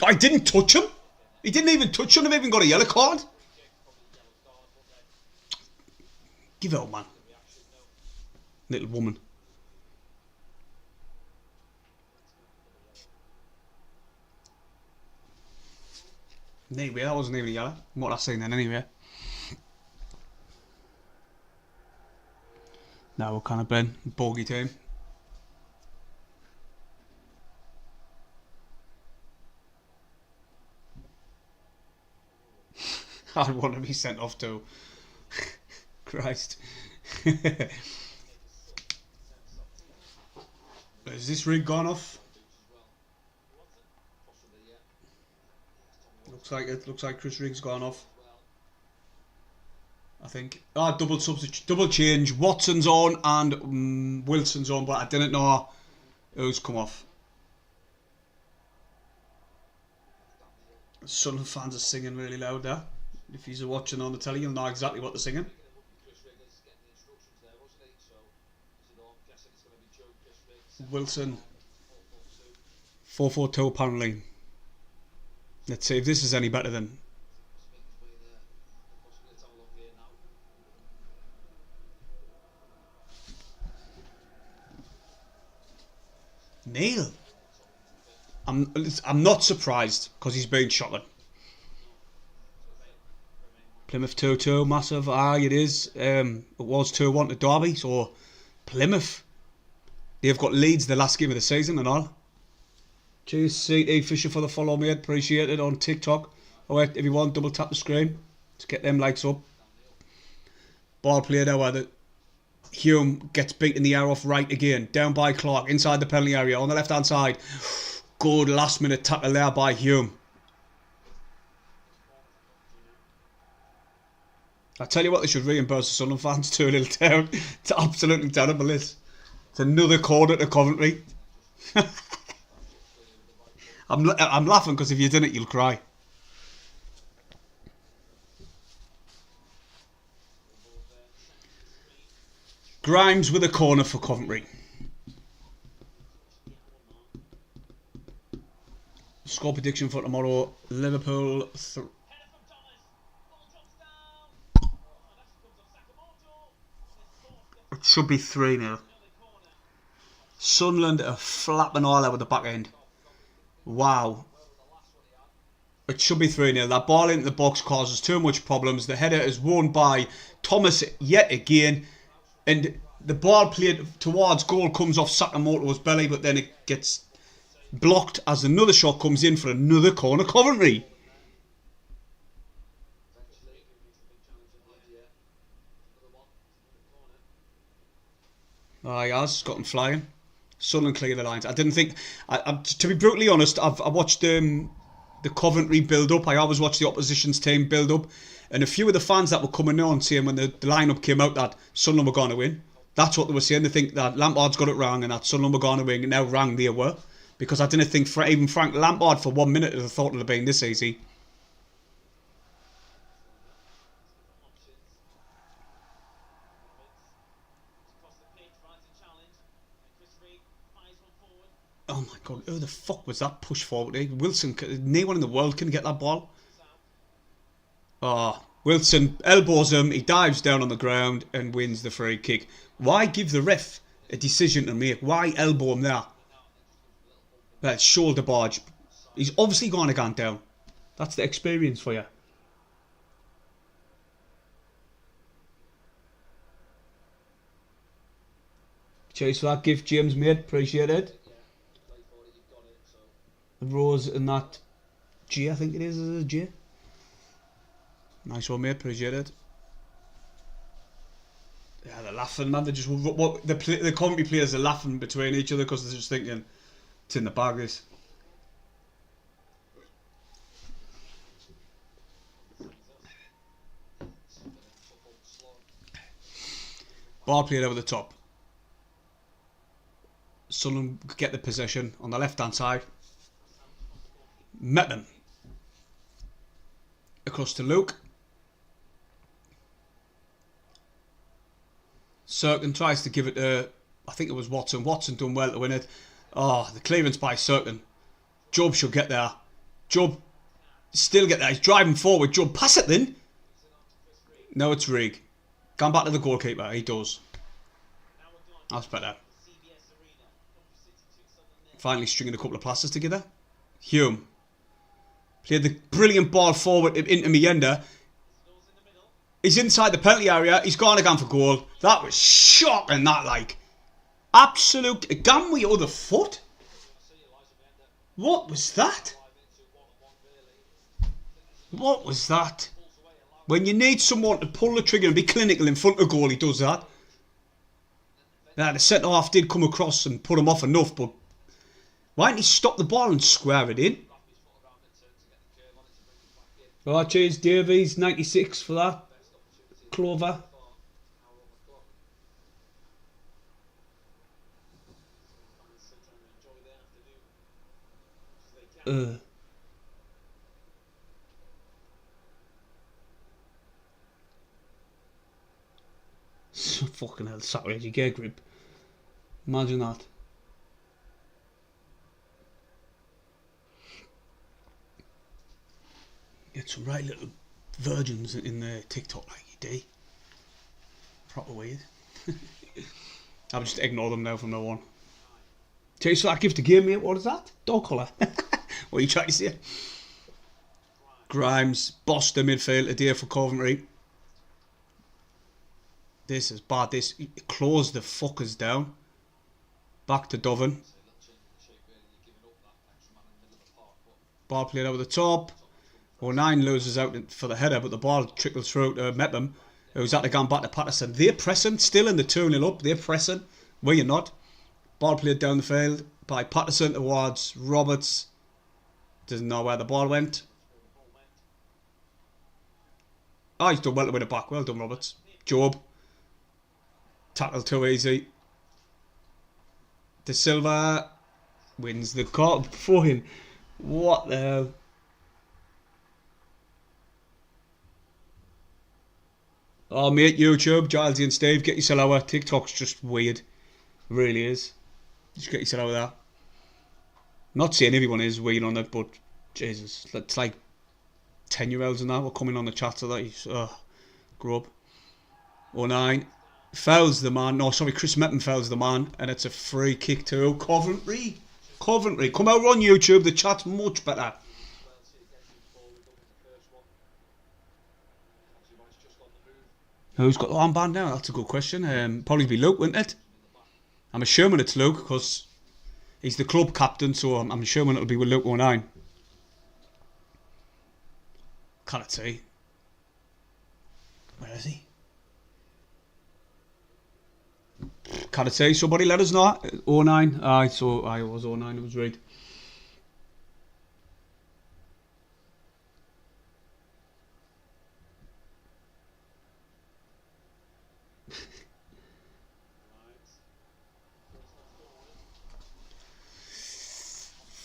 I didn't touch him. He didn't even touch him. I've even got a yellow card. Give it up, man. Little woman. Anyway, that wasn't even a yellow. What I seen then, anyway. Now we're kind of been bogey team. I'd want to be sent off too. Christ. Is this rig gone off? Looks like it. Looks like Chris Riggs gone off. I think. Ah, double substitute, double change. Watson's on and Wilson's on, but I didn't know who's come off. Sunderland fans are singing really loud there. If you're watching on the telly, you'll know exactly what they're singing. Wilson 4-4-2 apparently. Let's see if this is any better than. Neil. I'm not surprised because he's been shocking. Plymouth 2-2, massive. It is. It was 2-1 to Derby, so Plymouth. They've got Leeds the last game of the season and all. Cheers, CT Fisher, for the follow, mate. Appreciate it on TikTok. Alright, everyone, double tap the screen to get them likes up. Ball played out where Hume gets beat in the air off right again. Down by Clark, inside the penalty area on the left hand side. Good last minute tackle there by Hume. I tell you what, they should reimburse the Sunderland fans to a little town. It's absolutely terrible, this. It's another corner to Coventry. I'm laughing because if you didn't, you'll cry. Grimes with a corner for Coventry. Score prediction for tomorrow: Liverpool. It should be 3-0. Sunderland are flapping all out with the back end. Wow. It should be 3-0. That ball into the box causes too much problems. The header is won by Thomas yet again. And the ball played towards goal comes off Sakamoto's belly, but then it gets blocked as another shot comes in for another corner. Coventry. He has got him flying. Sunderland clear the lines. I didn't think. To be brutally honest, I watched the Coventry build up. I always watch the opposition's team build up, and a few of the fans that were coming on saying when the lineup came out that Sunderland were going to win. That's what they were saying. They think that Lampard's got it wrong and that Sunderland were going to win. And now wrong they were, because I didn't think even Frank Lampard for 1 minute would have thought it would have been this easy. Oh my god, who the fuck was that push forward? Wilson, no one in the world can get that ball. Oh, Wilson elbows him, he dives down on the ground and wins the free kick. Why give the ref a decision to make? Why elbow him there? That's shoulder barge. He's obviously going to go down. That's the experience for you. Cheers for that gift, James, mate. Appreciate it. The Rose and that G, I think it is a G. Nice one, mate. Appreciate it. Yeah, they're laughing, man. They're just the Coventry players are laughing between each other because they're just thinking it's in the bag. This. Ball played over the top. Sunderland get the possession on the left hand side. Met them. Across to Luke. Serkin tries to give it to, I think it was Watson. Watson done well to win it. Oh, the clearance by Serkin. Job should get there. Job still get there. He's driving forward. Job, pass it then. No, it's Rig. Gone back to the goalkeeper. He does. That's better. Finally stringing a couple of passes together. Hume. Played the brilliant ball forward into Meade. He's inside the penalty area. He's gone again for goal. That was shocking, that like. Absolute. Gone with your other foot. What was that? What was that? When you need someone to pull the trigger and be clinical in front of goal, he does that. Now, the centre half did come across and put him off enough, but why didn't he stop the ball and square it in? Oh, cheers, Davies, 96 for that. Clover. Fucking hell, Saturday gear grip. Imagine that. Get some right little virgins in the TikTok like you do. Proper weird. I'll just ignore them now from now on. Cheers for that gift to game, mate. What is that? Dog collar. What are you trying to say? Grimes, bossed the midfield today for Coventry. This is bad. This closed the fuckers down. Back to Doven. Ball played over the top. 09 loses out for the header, but the ball trickles through to Mepham, who's had to go back to Patterson. They're pressing, still in the 2-0 up. They're pressing. Well, you're not. Ball played down the field by Patterson towards Roberts. Doesn't know where the ball went. Oh, he's done well to win it back. Well done, Roberts. Job. Tackle too easy. De Silva wins the call. Fucking What the hell? Oh, mate, YouTube, Gilesy and Steve, get yourself out. TikTok's just weird. It really is. Just get yourself out of that. I'm not saying everyone is weird on it, but Jesus, it's like 10-year-olds and that were coming on the chat to that. Grow up. 09. Fouls the man. No, sorry, Chris Meppen fouls the man, and it's a free kick to Coventry. Coventry. Come over on YouTube, the chat's much better. Who's got the armband now? That's a good question. Probably be Luke, wouldn't it? I'm assuming it's Luke because he's the club captain, so I'm assuming it'll be with Luke 09. Can't see. Where is he? Can't say. Somebody let us know. 09. Aye, so I was 09. It was right.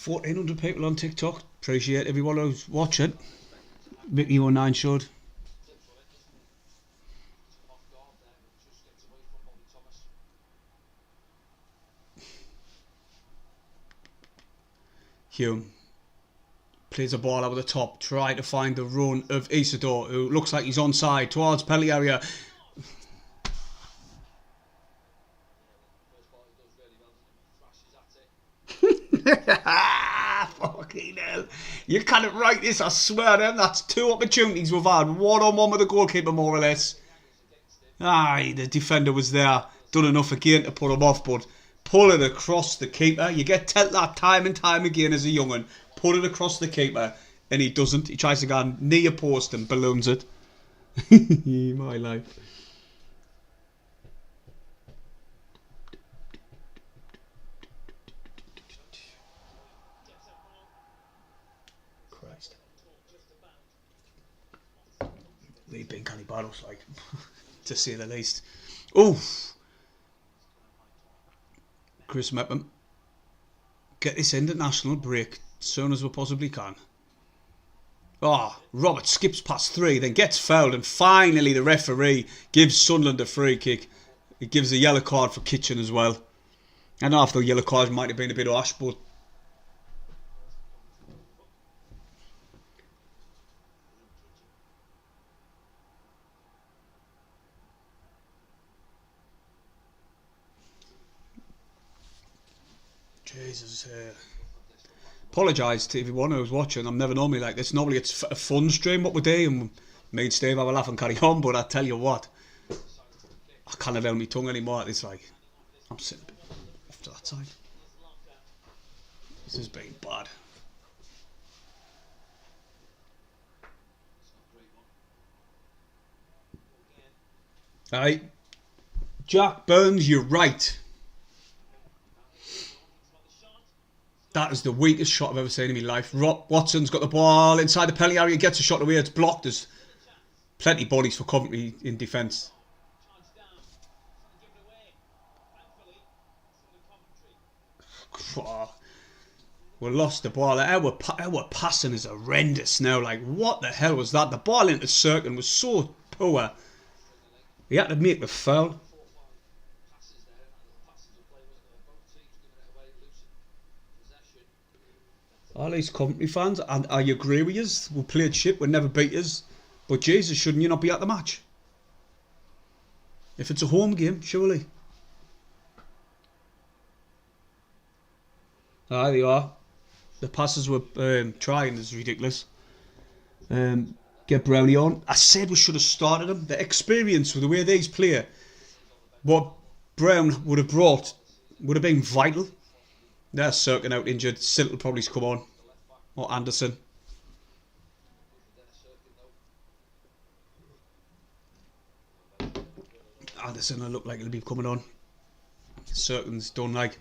$1,400 people on TikTok. Appreciate everyone who's watching. Mickey 09 showed. Hume plays a ball over the top, trying to find the run of Isidore, who looks like he's onside towards penalty area. Fucking hell. You can't write this, I swear them. That's 2 opportunities we've had. 1-on-1 with the goalkeeper, more or less. Aye, the defender was there. Done enough again to put him off, but pull it across the keeper. You get told that time and time again as a young'un. Put it across the keeper, and he doesn't. He tries to go near a post and balloons it. My life. Christ. Lee being canny battles, like, to say the least. Oof. Chris Meppen. Get this international break as soon as we possibly can. Robert skips past 3, then gets fouled, and finally the referee gives Sunderland a free kick. He gives a yellow card for Kitchen as well. I know if the yellow card might have been a bit harsh, but Jesus. Apologise to everyone who's watching. I'm never normally like this. Normally it's a fun stream what we do, and me and Steve have a laugh and carry on. But I tell you what, I can't have held my tongue anymore. It's like I'm sitting off to that side. This has been bad. Alright, Jack Burns, you're right. That is the weakest shot I've ever seen in my life. Watson's got the ball inside the penalty area, gets a shot away, it's blocked. There's plenty of bodies for Coventry in defence. We lost the ball. Our passing is horrendous now. Like, what the hell was that? The ball into circle was so poor. He had to make the foul. All these Coventry fans, and I agree with us, we played shit, we never beat us. But Jesus, shouldn't you not be at the match? If it's a home game, surely. Aye, they are. The passes we're trying is ridiculous. Get Brownie on. I said we should have started him. The experience with the way these play, what Brown would have brought, would have been vital. They're Cirkin out injured. Silt will probably come on. Or Anderson. Anderson will look like he'll be coming on. Cirkin's done like.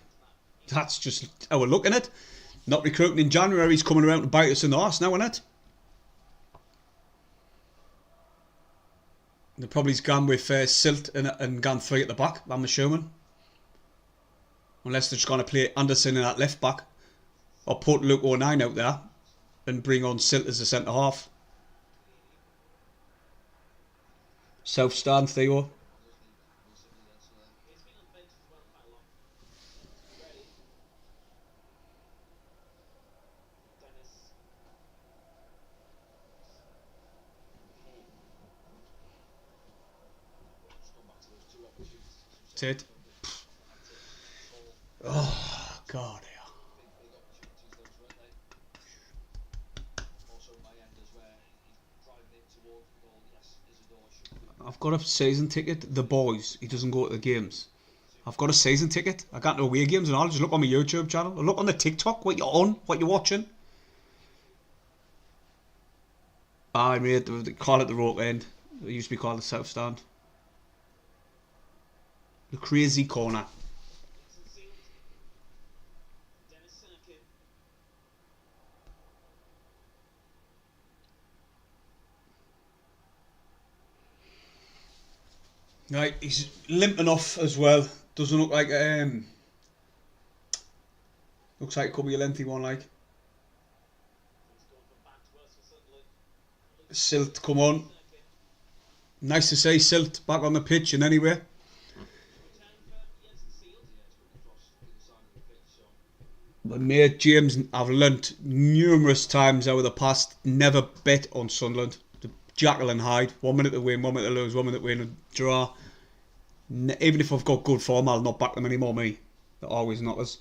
That's just how we're looking at it. Not recruiting in January. He's coming around to bite us in the arse now, isn't it? They've probably gone with Silt and gone 3 at the back, I'm assuming. Unless they're just going to play Anderson in that left back. Or put Luke 09 out there and bring on Silt as a centre half. South stand Theo. That's it. Oh, God. I've got a season ticket. The boys, he doesn't go to the games. I've got a season ticket. I got no away games and all. Just look on my YouTube channel. Look on the TikTok. What you're on. What you're watching. I made. They call it the rope end. It used to be called the South Stand. The crazy corner. Right, he's limping off as well. Doesn't look like looks like it could be a lengthy one. Like Silt, come on. Nice to see Silt back on the pitch and anyway. My mate James, I've learnt numerous times over the past, never bet on Sunderland. The Jekyll and Hyde. 1 minute to win, 1 minute to lose, 1 minute to win and draw. Even if I've got good form, I'll not back them anymore, me. They're always knockers.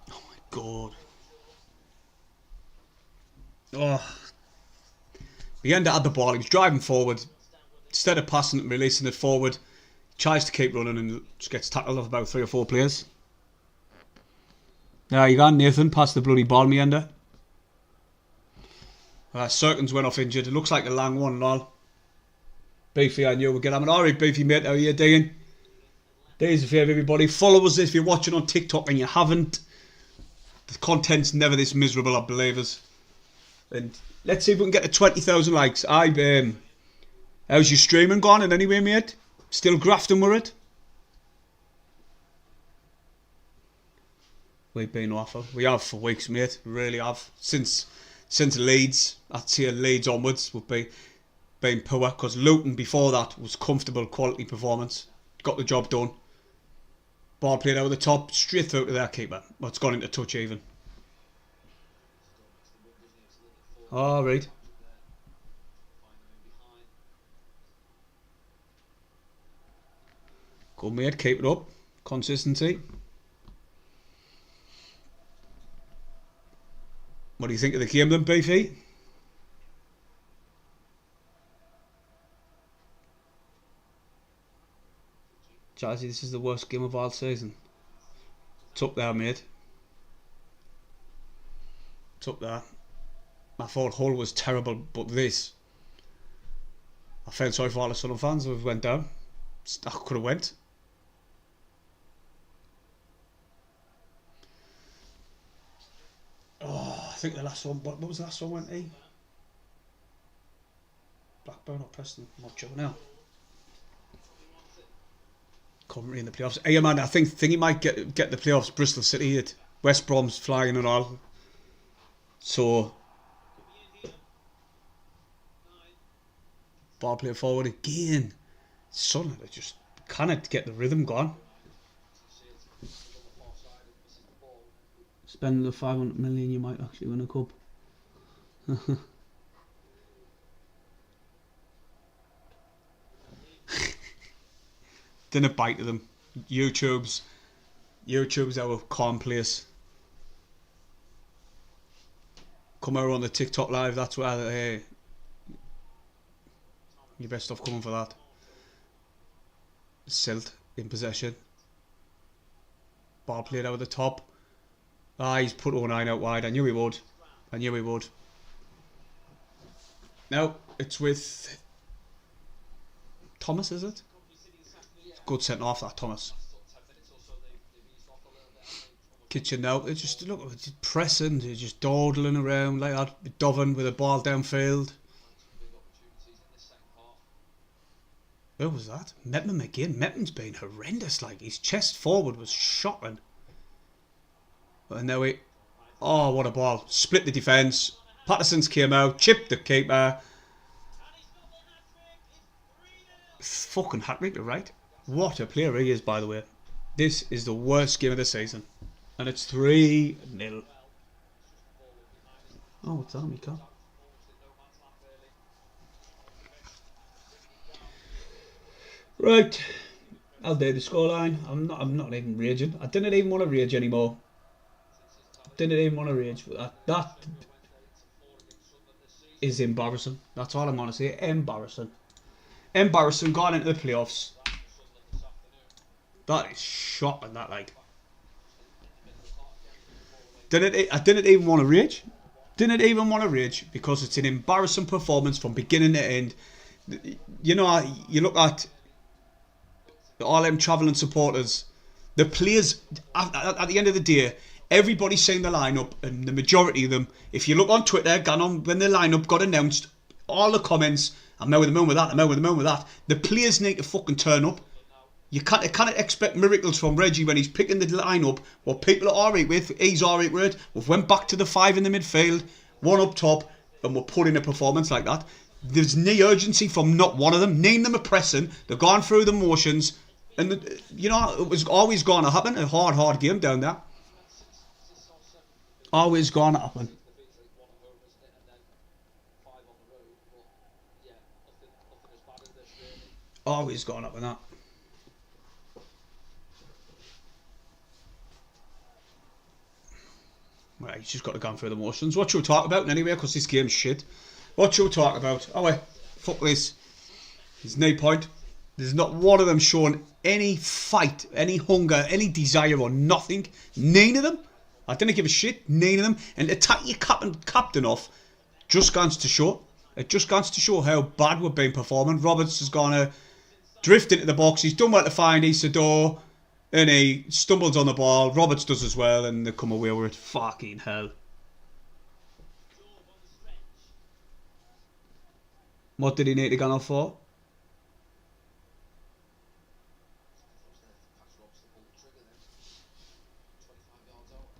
Oh my God. Oh. Bienda had the ball, he was driving forward. Instead of passing it and releasing it forward, tries to keep running and just gets tackled off about 3 or 4 players. There you go, Nathan, pass the bloody ball, Bienda. Serkins went off injured. It looks like a long one and all. Beefy, I knew we'd get him. Alright, Beefy, mate, how are you doing? Do us a favour, everybody. Follow us if you're watching on TikTok and you haven't. The content's never this miserable, I believe us. And let's see if we can get to 20,000 likes. How's your streaming gone in anyway, mate? Still grafting with it? We've been awful. We have for weeks, mate. We really have. Since Leeds, I'd say Leeds onwards would be been poor, because Luton before that was comfortable, quality performance. Got the job done. Ball played over the top, straight through to their keeper. Well, it's gone into touch even. Alright. Good mate, keep it up. Consistency. What do you think of the game then, Beefy? Jazzy, this is the worst game of all season. It's up there, mate. It's up there. I thought Hull was terrible, but this, I felt sorry for all the Sunderland fans who went down. I could have went. Oh, I think the last one. What was the last one? Went to? Blackburn or Preston? I'm not sure now. Coventry in the playoffs. Hey man, I think he might get the playoffs. Bristol City, it. West Brom's flying and all. So ball play forward again. Sunderland, they just cannot get the rhythm gone. Spend the 500 million, you might actually win a cup. Didn't bite to them. YouTube's our calm place. Come over on the TikTok live. That's where your best stuff coming for that. Silt in possession. Ball played over the top. He's put 09 out wide. I knew he would. No, it's with Thomas, is it? Good centre off that Thomas. Kitchen now. They just look pressing. They're just dawdling around like that. Doven with a ball downfield. Who was that? Mepham again. Mepham's been horrendous. Like, his chest forward was shocking. And now we... Oh, what a ball. Split the defence. Patterson's came out. Chipped the keeper. Fucking hat-trick, right? What a player he is, by the way. This is the worst game of the season. And it's 3-0. Oh, what's that, Mika? Right. I'll do the scoreline. I'm not even raging. I didn't even want to rage anymore. Didn't even want to rage. That is embarrassing. That's all I'm going to say. Embarrassing. Embarrassing going into the playoffs. That is shocking, that, like. I didn't even want to rage. Didn't even want to rage because it's an embarrassing performance from beginning to end. You know, you look at all them travelling supporters, the players, at the end of the day, everybody's saying the lineup, and the majority of them, if you look on Twitter, when the lineup got announced, all the comments, I'm out with the moon with that, I'm out with the moon with that. The players need to fucking turn up. You can't expect miracles from Reggie when he's picking the lineup. What people are alright with, he's alright with it. We've went back to the 5 in the midfield, 1 up top, and we're putting a performance like that. There's no urgency from not one of them. None of them are pressing. They're going through the motions. And, you know, it was always going to happen. A hard game down there. Always going to happen. Always going up with that. Right, he's just got to go through the motions. What should we talk about anyway? Because this game's shit. What should we talk about? Oh wait, fuck this. There's no point. There's not one of them showing any fight, any hunger, any desire or nothing. None of them. I didn't give a shit. None of them. And to take your captain off just goes to show. It just goes to show how bad we've been performing. Roberts has gone to drift into the box. He's done well to find Isidore. And he stumbles on the ball. Roberts does as well. And they come away with it. Fucking hell. What did he need to go off for?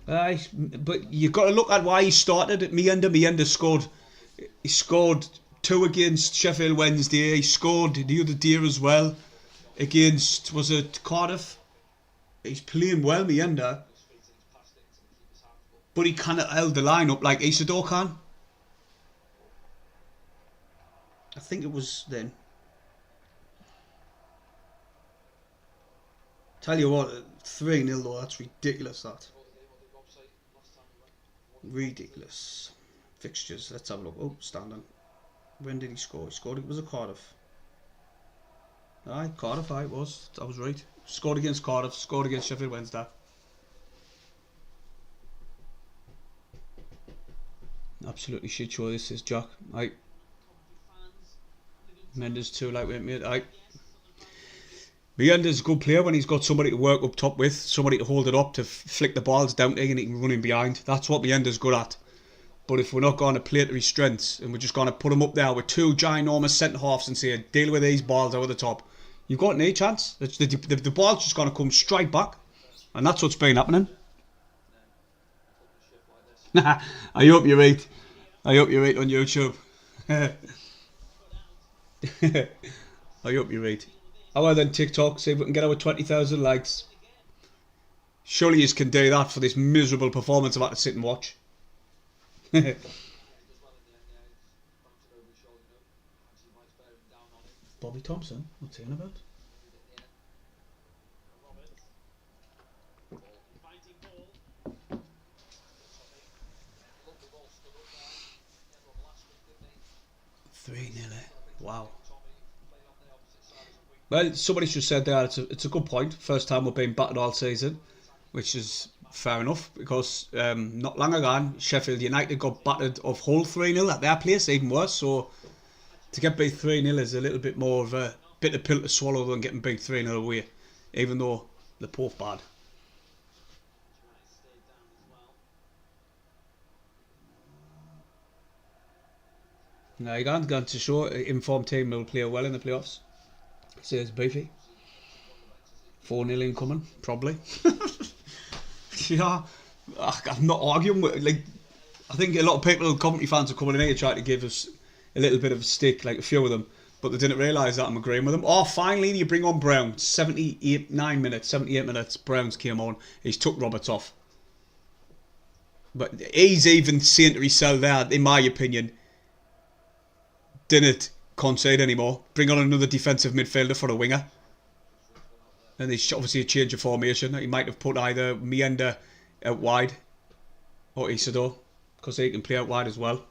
But you've got to look at why he started at Meade scored. He scored 2 against Sheffield Wednesday. He scored the other day as well against, was it Cardiff? He's playing well, Meade. But he kind of held the line up like Isidore can. I think it was then. Tell you what, 3-0 though, that's ridiculous, that. Ridiculous. Fixtures, let's have a look. Oh, standing. When did he score? He scored, it was a Cardiff. Aye, Cardiff, aye, it was. I was right. Scored against Cardiff, scored against Sheffield Wednesday. Absolutely shit show this is, Jack. Aye. Mendes too lightweight, mate. Aye. Meander's a good player when he's got somebody to work up top with, somebody to hold it up, to flick the balls down to, and he can run in behind. That's what Meander's good at. But if we're not going to play to his strengths and we're just going to put him up there with 2 ginormous centre halves and say, deal with these balls over the top, you've got no chance. The ball's just going to come straight back. And that's what's been happening. I hope you're right. I hope you're right on YouTube. I hope you're right. How well then TikTok, see if we can get over 20,000 likes. Surely you can do that for this miserable performance I've had to sit and watch. Bobby Thompson? What's he on about? Wow. Well, somebody just said there it's a good point. First time we've been battered all season, which is fair enough because not long ago Sheffield United got battered of Hull 3-0 at their place, even worse. So to get beat 3-0 is a little bit more of a bitter pill to swallow than getting beat 3-0 away, even though they're both bad. Now you're going to show informed team will play well in the playoffs. Says Beefy. 4-0 incoming, probably. Yeah, I'm not arguing with, like, I think a lot of people, Coventry fans, are coming in here trying to give us a little bit of a stick, like a few of them, but they didn't realise that I'm agreeing with them. Oh, finally you bring on Brown. 78 minutes, Brown's came on. He's took Roberts off. But he's even saying to himself there, in my opinion, didn't concede anymore. Bring on another defensive midfielder for a winger. And there's obviously a change of formation. He might have put either Meade out wide or Isidore, because he can play out wide as well.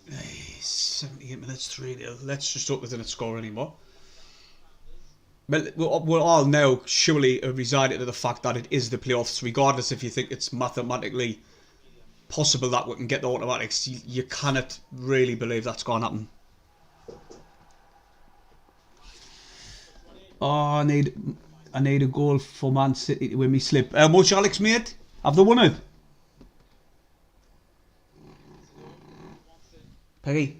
Hey, 78 minutes, 3-0. Let's just hope they didn't score anymore. But we're all now surely resigned to the fact that it is the playoffs, regardless if you think it's mathematically possible that we can get the automatics. You cannot really believe that's going to happen. Oh, I need a goal for Man City to win me slip. How much, Alex, mate? Have they won it? Peggy.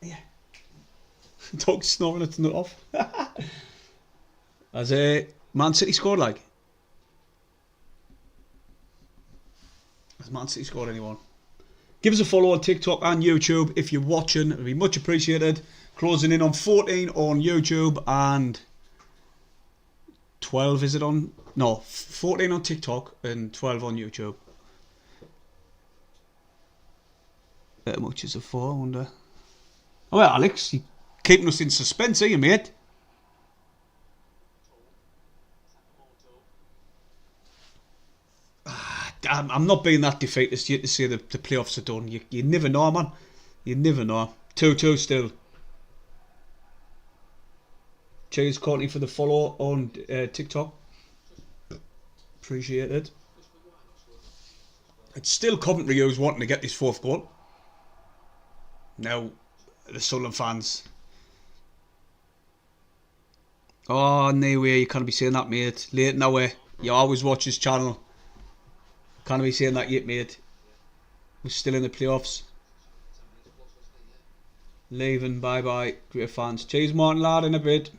Yeah. Dog's snoring its nut off. Has Man City scored, like? Has Man City scored anyone? Give us a follow on TikTok and YouTube if you're watching. It would be much appreciated. Closing in on 14 on YouTube and 12, is it on? No, 14 on TikTok and 12 on YouTube. How much is it for, I wonder? Oh, well, Alex, you're keeping us in suspense, are you, mate? I'm not being that defeatist yet to say the playoffs are done. You never know, man. You never know. 2-2 still. Cheers, Courtney, for the follow on TikTok. Appreciate it. It's still Coventry who's wanting to get this fourth goal. Now, the Sunderland fans. Oh, no way. You can't be saying that, mate. Late now, way. You always watch his channel. Can't be saying that yet, mate. We're still in the playoffs. Leaving, bye bye. Great fans. Cheers, Martin, lad, in a bit.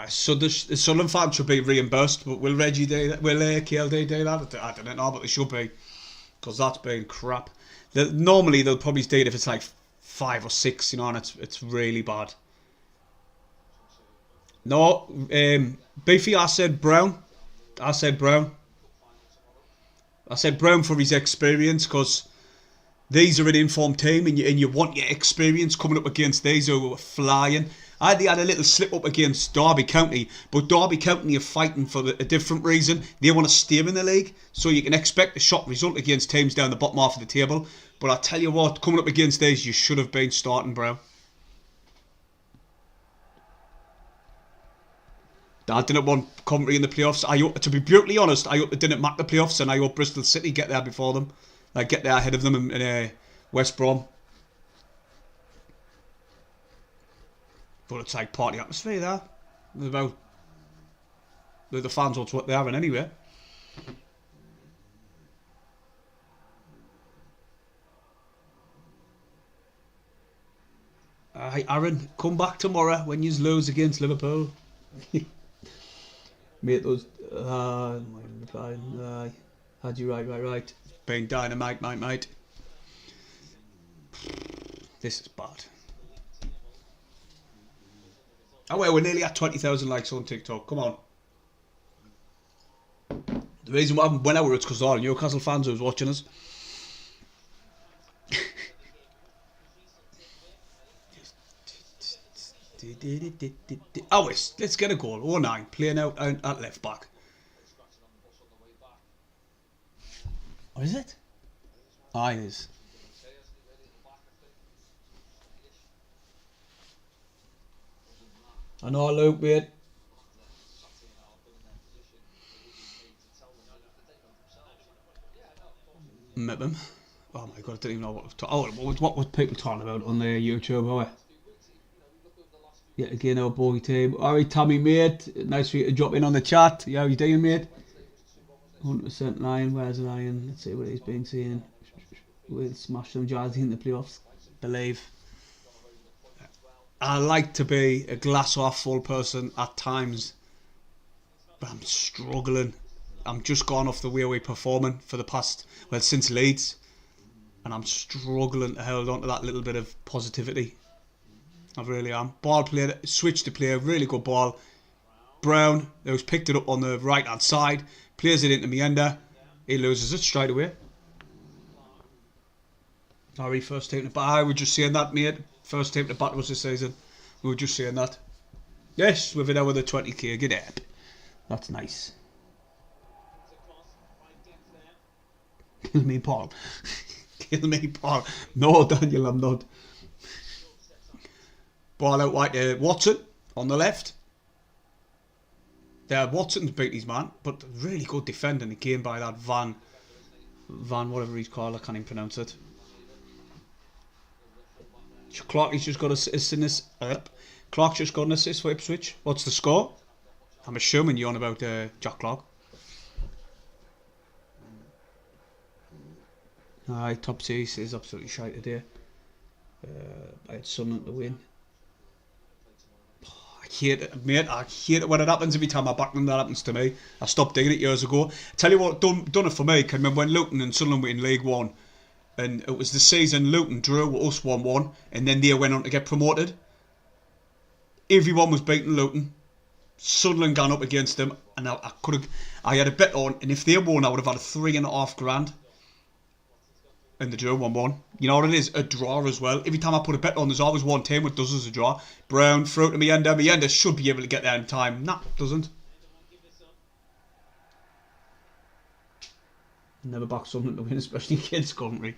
So the Sunderland fans should be reimbursed, but will Reggie do that? Will KLD do that? I don't know, but they should be, because that's been crap. Normally they'll probably do it if it's like 5 or 6, you know, and it's really bad. No, Beefy, I said Brown. I said Brown for his experience, because these are an informed team, and you want your experience coming up against these who are flying. They had a little slip up against Derby County, but Derby County are fighting for a different reason. They want to stay in the league, so you can expect a shock result against teams down the bottom half of the table. But I tell you what, coming up against these, you should have been starting Brown. I didn't want Coventry in the playoffs. To be brutally honest, I hope they didn't make the playoffs, and I hope Bristol City get there before them. Like, get there ahead of them in West Brom. But it's like party atmosphere there. The fans want what they're having anyway. Aaron, come back tomorrow when you lose against Liverpool. Mate, those. Had you right. Been dynamite, mate. This is bad. Oh well, we're nearly at 20,000 likes on TikTok. Come on. The reason why I haven't went over it's because all Newcastle fans who's watching us. Oh, let's get a goal. 09, playing out at left back. What is it? Ah, it is. I know, Luke, mate. Pessimism. Oh my god, I don't even know what was people talking about on their YouTube, are we? Yet again, our bogey team. Alright, Tommy, mate. Nice for you to drop in on the chat. Yeah, how you doing, mate? 100% Lion. Where's Lion? Let's see what he's been seeing. We'll smash some Jazzy in the playoffs. Believe. I like to be a glass half full person at times, but I'm struggling. I'm just gone off the way we're performing for the past, well, since Leeds, and I'm struggling to hold on to that little bit of positivity. I really am. Ball played, switched to play, really good ball. Brown, who's picked it up on the right hand side, plays it into Meade. He loses it straight away. Sorry, first team to bat. I was just saying that, mate. First team to bat was this season. We were just saying that. Yes, we've been over the 20k. Get up. That's nice. Kill me, Paul. Kill me, Paul. No, Daniel, I'm not. Ball out wide to Watson on the left. There, Watson's beat his man, but really good defending again by that Van, whatever he's called. I can't even pronounce it. Clark's just got Clark's just got an assist for Ipswich. What's the score? I'm assuming you're on about Jack Clark. Aye, top six is absolutely shite today. I had Sunderland to win. I hate it, mate. I hate it when it happens. Every time I back them, that happens to me. I stopped digging it years ago. Tell you what, done it for me. Can remember when Luton and Sunderland were in League One, and it was the season Luton drew with us 1-1, and then they went on to get promoted. Everyone was beating Luton. Sunderland gone up against them, and I had a bet on, and if they won, I would have had $3,500. And the draw 1-1. You know what it is? A draw as well. Every time I put a bet on, there's always one team that does as a draw. Brown, through to Meade. Meade should be able to get there in time. Nah, doesn't. Never back something to win, especially against Coventry.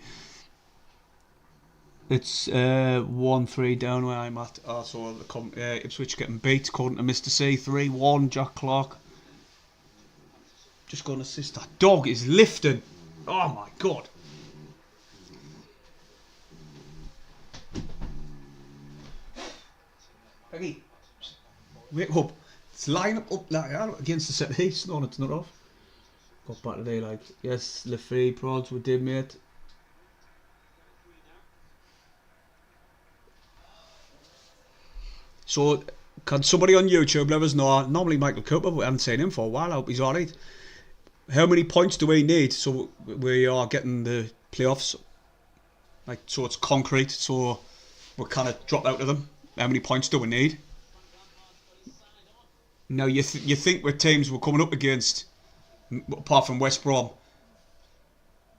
It's 1-3 down where I'm at. So the Ipswich getting beat, according to Mr. C. 3-1, Jack Clark. Just going to assist. That dog is lifting. Oh my god. Peggy, wake up. It's lying up like that against the set piece. No, it's not off. Got back today, like, yes, the free prods we did, mate. So, can somebody on YouTube let us know? Normally Michael Cooper, we haven't seen him for a while. I hope he's alright. How many points do we need so we are getting the playoffs? Like, so it's concrete, so we're kind of dropped out of them. How many points do we need? Now, you think with teams we're coming up against, apart from West Brom,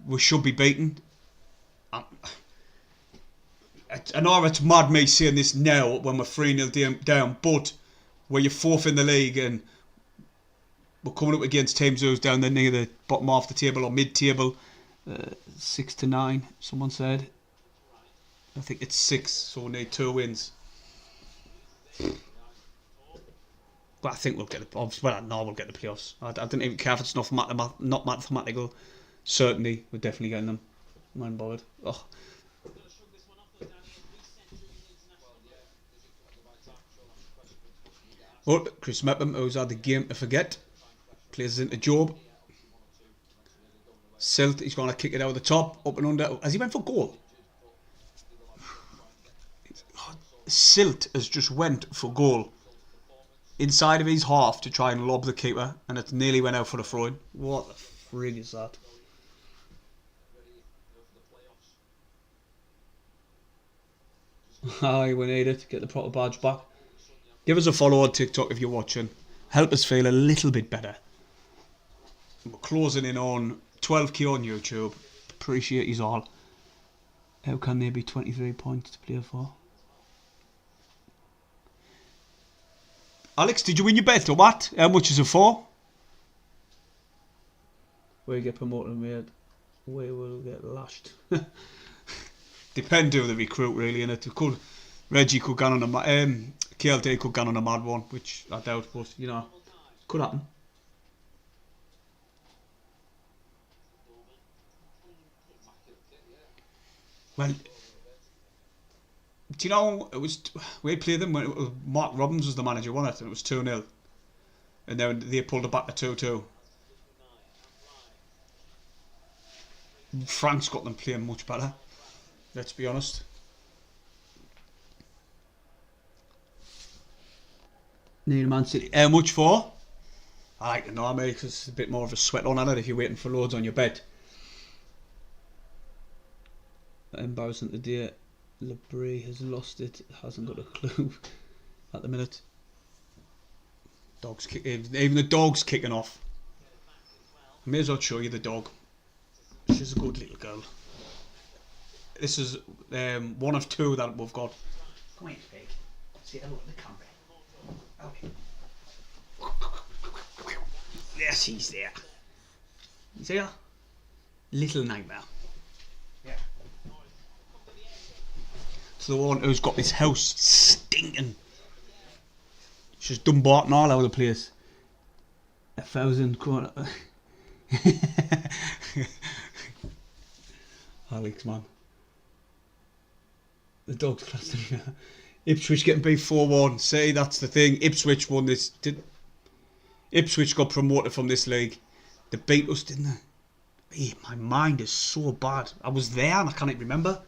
we should be beaten. I know it's mad me saying this now when we're 3-0 down, but where you're fourth in the league and we're coming up against teams who's down there near the bottom half of the table or mid-table, 6 to 9, someone said. I think it's 6, so we need 2 wins. But I think we'll get the we'll get the playoffs. I don't even care if it's not mathematical. Certainly, we're definitely getting them. I'm not bothered. Oh. Oh, Chris Mepham, who's had the game to forget, plays into Job. Silt, he's going to kick it out of the top, up and under. Has he went for goal? Silt has just went for goal inside of his half to try and lob the keeper, and it nearly went out for the throw-in. What the frig is that? Aye, we need it. Get the proper badge back. Give us a follow on TikTok if you're watching. Help us feel a little bit better. We're closing in on 12k on YouTube. Appreciate you all. How can there be 23 points to play for? Alex, did you win your bet or what? How much is it for? We get promoted, mate. We will get lashed. Depend who the recruit, really, innit? Reggie could go on a KLD could go on a mad one, which I doubt, but you know, could happen. Well, do you know, it was, we played them when it was, Mark Robbins was the manager, wasn't it? And it was 2-0. And then they pulled it back to 2-2. Frank's got them playing much better, let's be honest. Need Man City. How much for? I like to know, mate, because it's a bit more of a sweat on it if you're waiting for loads on your bed. Embarrassing today. Labrie has lost it. Hasn't got a clue at the minute. Dog's even the dog's kicking off. I may as well show you the dog. She's a good little girl. This is one of two that we've got. Come here, pig. See hello at the camera. Okay. Yes, he's there. You see her? Little nightmare. Yeah. So the one who's got this house stinking. She's done barking all over the place. 1,000 quarter. Alex, man. The dog's classed him. Ipswich getting beat 4-1. Say that's the thing. Ipswich won this. Ipswich got promoted from this league. They beat us, didn't they? Hey, my mind is so bad. I was there and I can't even remember.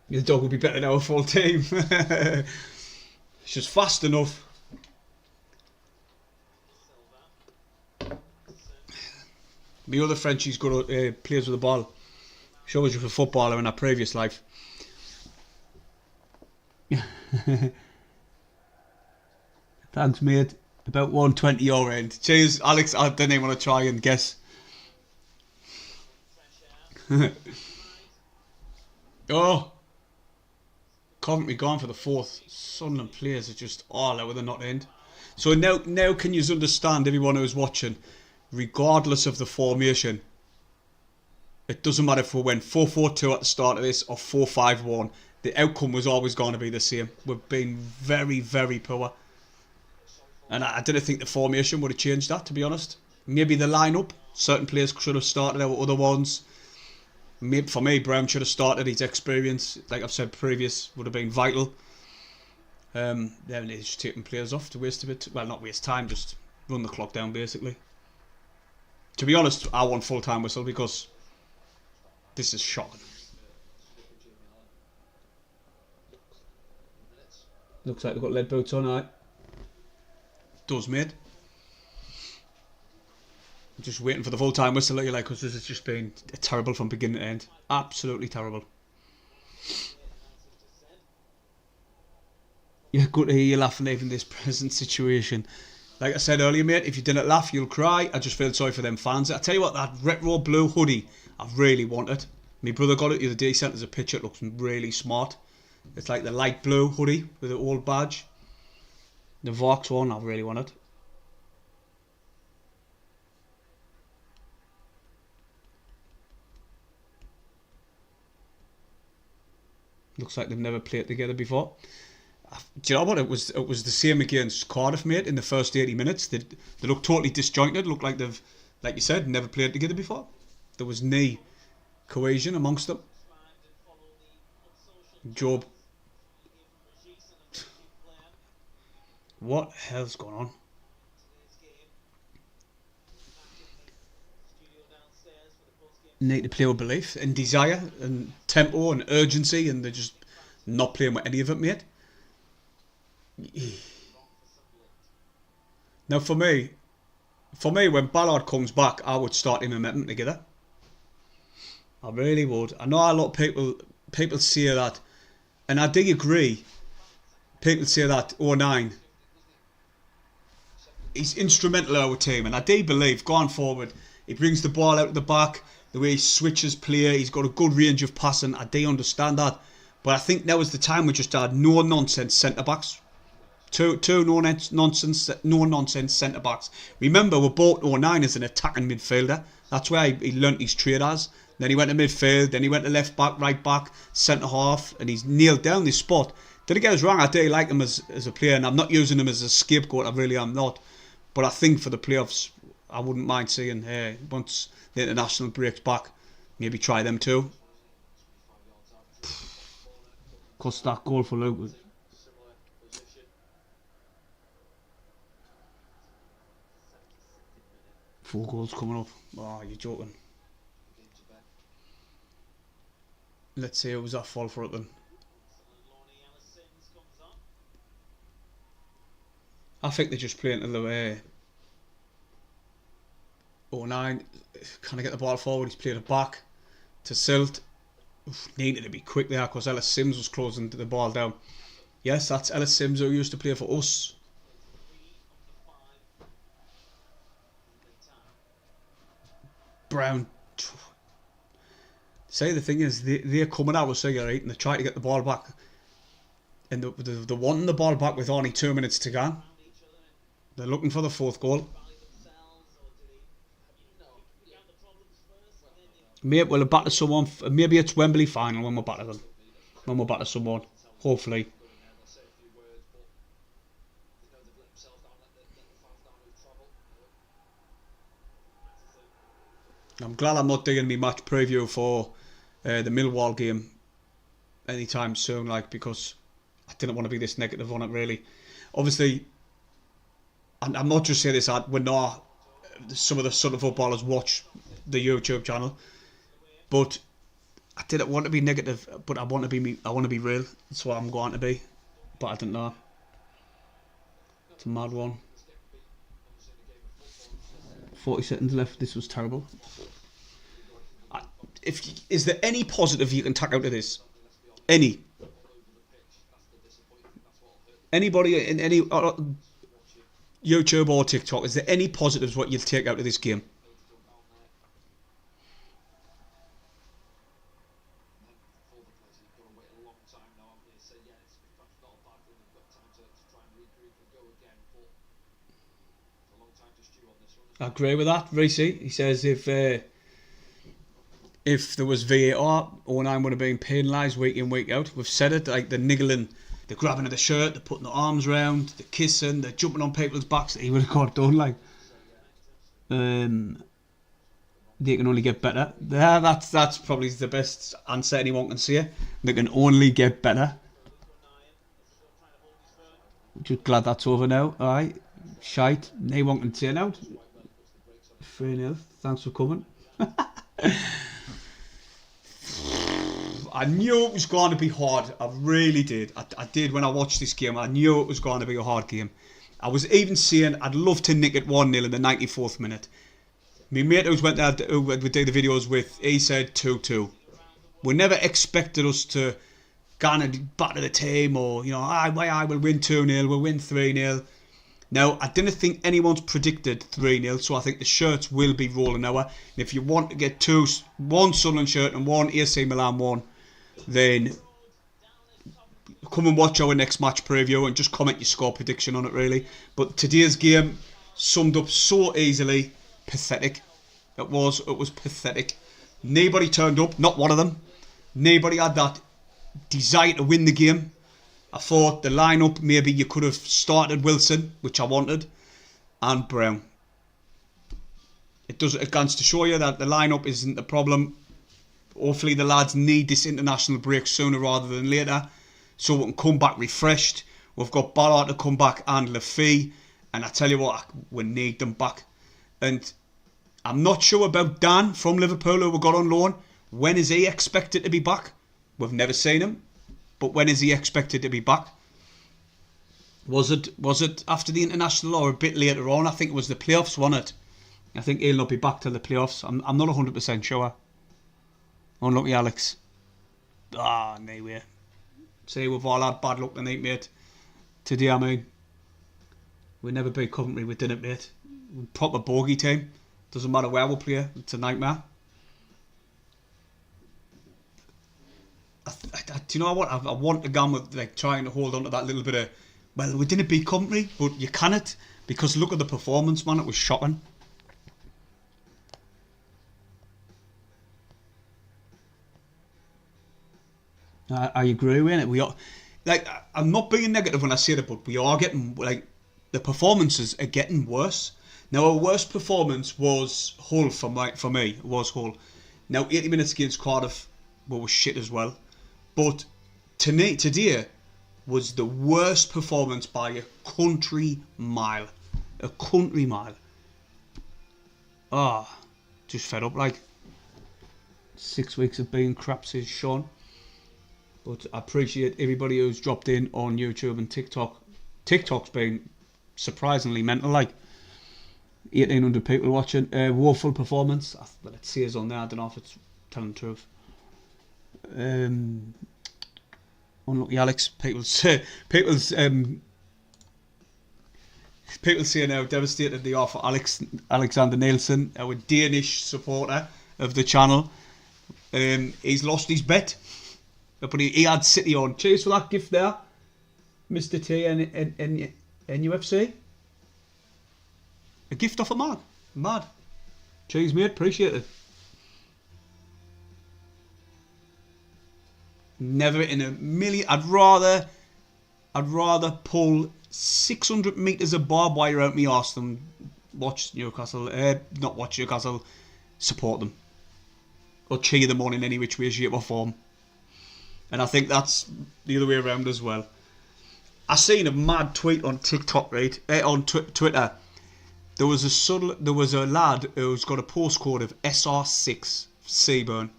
The dog would be better than our full team. She's fast enough. My other friend, she's good at plays with the ball. She was a footballer in her previous life. Thanks, mate. About 120 your end. Cheers, Alex. I didn't even want to try and guess. Oh, Coventry gone for the fourth. Sunderland players are just all out with the not end. So now can you understand, everyone who's watching, regardless of the formation, it doesn't matter if we went 4-4-2 at the start of this or 4-5-1. The outcome was always going to be the same. We've been very, very poor. And I didn't think the formation would have changed that, to be honest. Maybe the lineup. Certain players should have started out with other ones. Maybe for me, Brown should have started. His experience, like I've said previous, would have been vital. Then they're just taking players off to waste a bit. Well, not waste time, just run the clock down, basically. To be honest, I want full-time whistle because this is shocking. Looks like they've got lead boots on, aye. Does, mate. I'm just waiting for the full-time whistle, like, because this has just been terrible from beginning to end. Absolutely terrible. Yeah, good to hear you laughing even this present situation. Like I said earlier, mate, if you didn't laugh, you'll cry. I just feel sorry for them fans. I tell you what, that retro blue hoodie, I really want it. My brother got it the other day, sent us a picture. It looks really smart. It's like the light blue hoodie with the old badge. The Vox one, I really want it. Looks like they've never played together before. Do you know what? It was the same against Cardiff, mate. In the first 80 minutes, they look totally disjointed. Look like they've, like you said, never played together before. There was no cohesion amongst them. Job. What hell's going on? Need to play with belief and desire and tempo and urgency, and they're just not playing with any of it, mate. Now for me, when Ballard comes back, I would start him and Metten together. I really would. I know a lot of people say that, and I do agree. People say that 09, he's instrumental in our team, and I do believe going forward, he brings the ball out of the back. The way he switches play, he's got a good range of passing. I do understand that, but I think now is the time we just had no nonsense centre backs. Two no nonsense centre backs. Remember, we bought 09 as an attacking midfielder. That's where he learnt his trade as. Then he went to midfield. Then he went to left back, right back, centre half, and he's nailed down this spot. Didn't get us wrong. I do like him as a player, and I'm not using him as a scapegoat. I really am not. But I think for the playoffs, I wouldn't mind seeing once the international breaks back, maybe try them too. Because that goal for Luke was... 4 goals coming up. Oh, you're joking. Let's see who was at fault for it then. I think they're just playing to the way. 09, can I get the ball forward? He's played it back to Silt. Needed to be quick there because Ellis Sims was closing the ball down. Yes, that's Ellis Sims who used to play for us. Brown. Say the thing is, they're coming out with cigarette and they're trying to get the ball back. And they're wanting the ball back with only 2 minutes to go. They're looking for the 4th goal. Maybe we'll batter someone. Maybe it's Wembley final when we're batter them. When we're batter someone. Hopefully. I'm glad I'm not doing my match preview for the Millwall game anytime soon, like, because I didn't want to be this negative on it, really. Obviously, and I'm not just saying this, we're not, some of the Sunderland footballers watch the YouTube channel, but I didn't want to be negative, but I want to be me. I want to be real. That's what I'm going to be, but I didn't know. It's a mad one. 40 seconds left. This was terrible. Is there any positive you can take out of this? Any? Anybody in any YouTube or TikTok, is there any positives what you'll take out of this game? I agree with that, Reece. He says if there was VAR, 09 would have been penalised week in, week out. We've said it, like the niggling, the grabbing of the shirt, the putting the arms round, the kissing, the jumping on people's backs that he would have got done. Like, they can only get better. Yeah, that's probably the best answer anyone can say. They can only get better. Just glad that's over now. Alright, shite. No one can say now. 3-0. Thanks for coming. I knew it was going to be hard. I really did. I did when I watched this game. I knew it was going to be a hard game. I was even saying I'd love to nick it 1-0 in the 94th minute. My mate who went there, who we do the videos with, he said 2-2. We never expected us to go and batter the team or, you know, I will win 2-0, we'll win 3-0. Now, I didn't think anyone's predicted 3-0, so I think the shirts will be rolling now. And if you want to get one Sunderland shirt and one AC Milan one, then come and watch our next match preview and just comment your score prediction on it, really. But today's game summed up so easily. Pathetic. It was pathetic. Nobody turned up, not one of them. Nobody had that desire to win the game. I thought the lineup, maybe you could have started Wilson, which I wanted, and Brown. It does it again to show you that the lineup isn't the problem. Hopefully the lads need this international break sooner rather than later, so we can come back refreshed. We've got Ballard to come back and Lafay, and I tell you what, we need them back. And I'm not sure about Dan from Liverpool, who we got on loan. When is he expected to be back? We've never seen him. But when is he expected to be back? Was it after the international or a bit later on? I think it was the playoffs, wasn't it? I think he'll not be back till the playoffs. I'm not 100% sure. Unlucky Alex. No way. See, we've all had bad luck tonight, mate. Today, I mean. We never beat Coventry, we didn't, mate. Proper bogey team. Doesn't matter where we play, it's a nightmare. Do you know what? I want to go with like trying to hold on to that little bit of, well, we didn't beat Coventry, but you cannot, because look at the performance, man. It was shocking. I agree with it. We are, like, I'm not being negative when I say that, but we are getting, like, the performances are getting worse. Now, our worst performance was Hull for me. It was Hull. Now, 80 minutes against Cardiff was shit as well. But today was the worst performance by a country mile. A country mile. Just fed up. Like 6 weeks of being crap, says Sean. But I appreciate everybody who's dropped in on YouTube and TikTok. TikTok's been surprisingly mental. Like 1,800 people watching. Woeful performance. Well, it says on there. I don't know if it's telling the truth. Unlucky Alex. People say how devastated they are for Alexander Nielsen, our Danish supporter of the channel. He's lost his bet, but he had City on. Cheers for that gift there, Mr. T and UFC. A gift off a man. Mad. Cheers, mate. Appreciate it. Never in a million. I'd rather pull 600 metres of barbed wire out my arse than watch Newcastle. Not watch Newcastle. Support them. Or cheer them on in any which way, shape or form. And I think that's the other way around as well. I seen a mad tweet on TikTok, right? On Twitter. There was a lad who's got a postcode of SR6 Seaburn,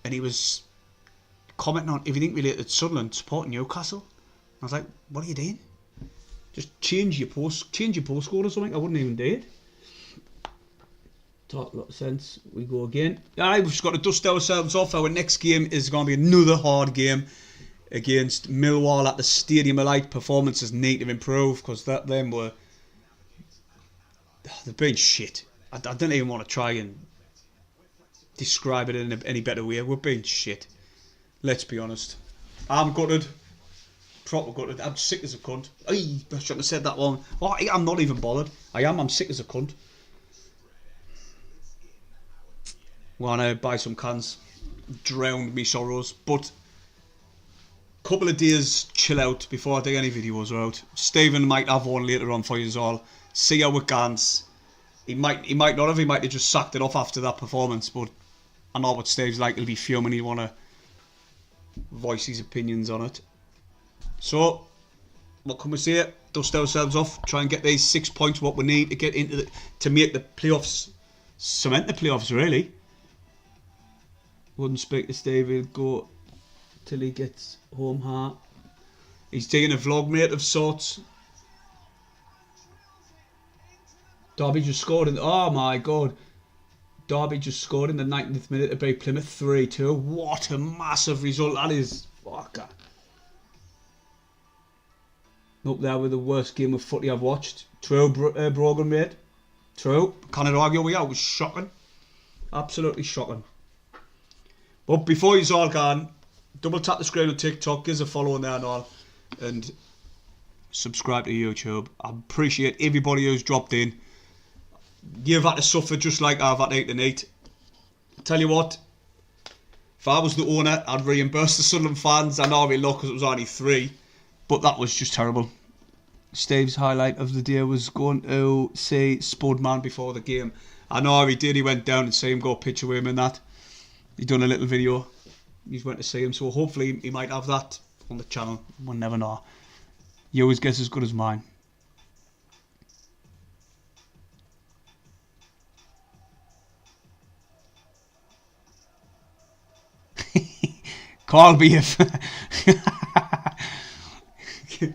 and he was commenting on everything related to Sunderland supporting Newcastle. I was like, what are you doing? Just change your postcode or something. I wouldn't even do it. Talk a lot of sense. We go again. Alright, we've just got to dust ourselves off. Our next game is going to be another hard game against Millwall at the Stadium of Light. Performances need to improve because they've been shit. I don't even want to try and describe it in any better way. We've been shit. Let's be honest. I'm gutted. Proper gutted. I'm sick as a cunt. I shouldn't have said that one. Oh, I'm not even bothered. I'm sick as a cunt. Wanna buy some cans. Drowned me sorrows. But couple of days chill out before I do any videos are out. Stephen might have one later on for you all. See how it goes. He might not have. He might have just sacked it off after that performance. But I know what Steve's like. He'll be fuming. He'll want to voice his opinions on it. So, what can we say? Dust ourselves off. Try and get these 6 points. What we need to get into to make the playoffs. Cement the playoffs, really. Wouldn't speak to Steve. He'll go till he gets home. He's taking a vlog, mate, of sorts. Derby just scored in... Oh, my God. Derby just scored in the 90th minute to beat Plymouth 3-2. What a massive result that is. Fucker. Up there with the worst game of footy I've watched. True, Brogan, mate. True. Can't argue with you. It was shocking. Absolutely shocking. But before you's all gone, double tap the screen on TikTok, give us a follow on there and all. And subscribe to YouTube. I appreciate everybody who's dropped in. You've had to suffer just like I've had to eat and eat. Tell you what, if I was the owner, I'd reimburse the Sunderland fans. I know I'd be low because it was only 3, but that was just terrible. Steve's highlight of the day was going to see Spudman before the game. I know he did. He went down and see him go picture with him and that. He done a little video. He's went to see him, so hopefully he might have that on the channel. We'll never know. You always guess as good as mine. Call me if.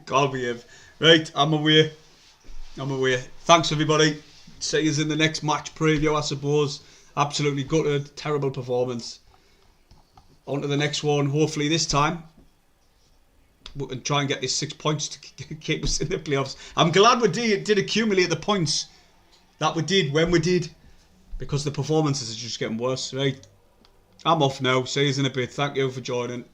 Call me if. Right, I'm away. Thanks everybody. See you in the next match preview, I suppose. Absolutely gutted. Terrible performance. On to the next one. Hopefully this time we can try and get these 6 points to keep us in the playoffs. I'm glad we did accumulate the points that we did when we did, because the performances are just getting worse. Right, I'm off now. See you in a bit. Thank you for joining.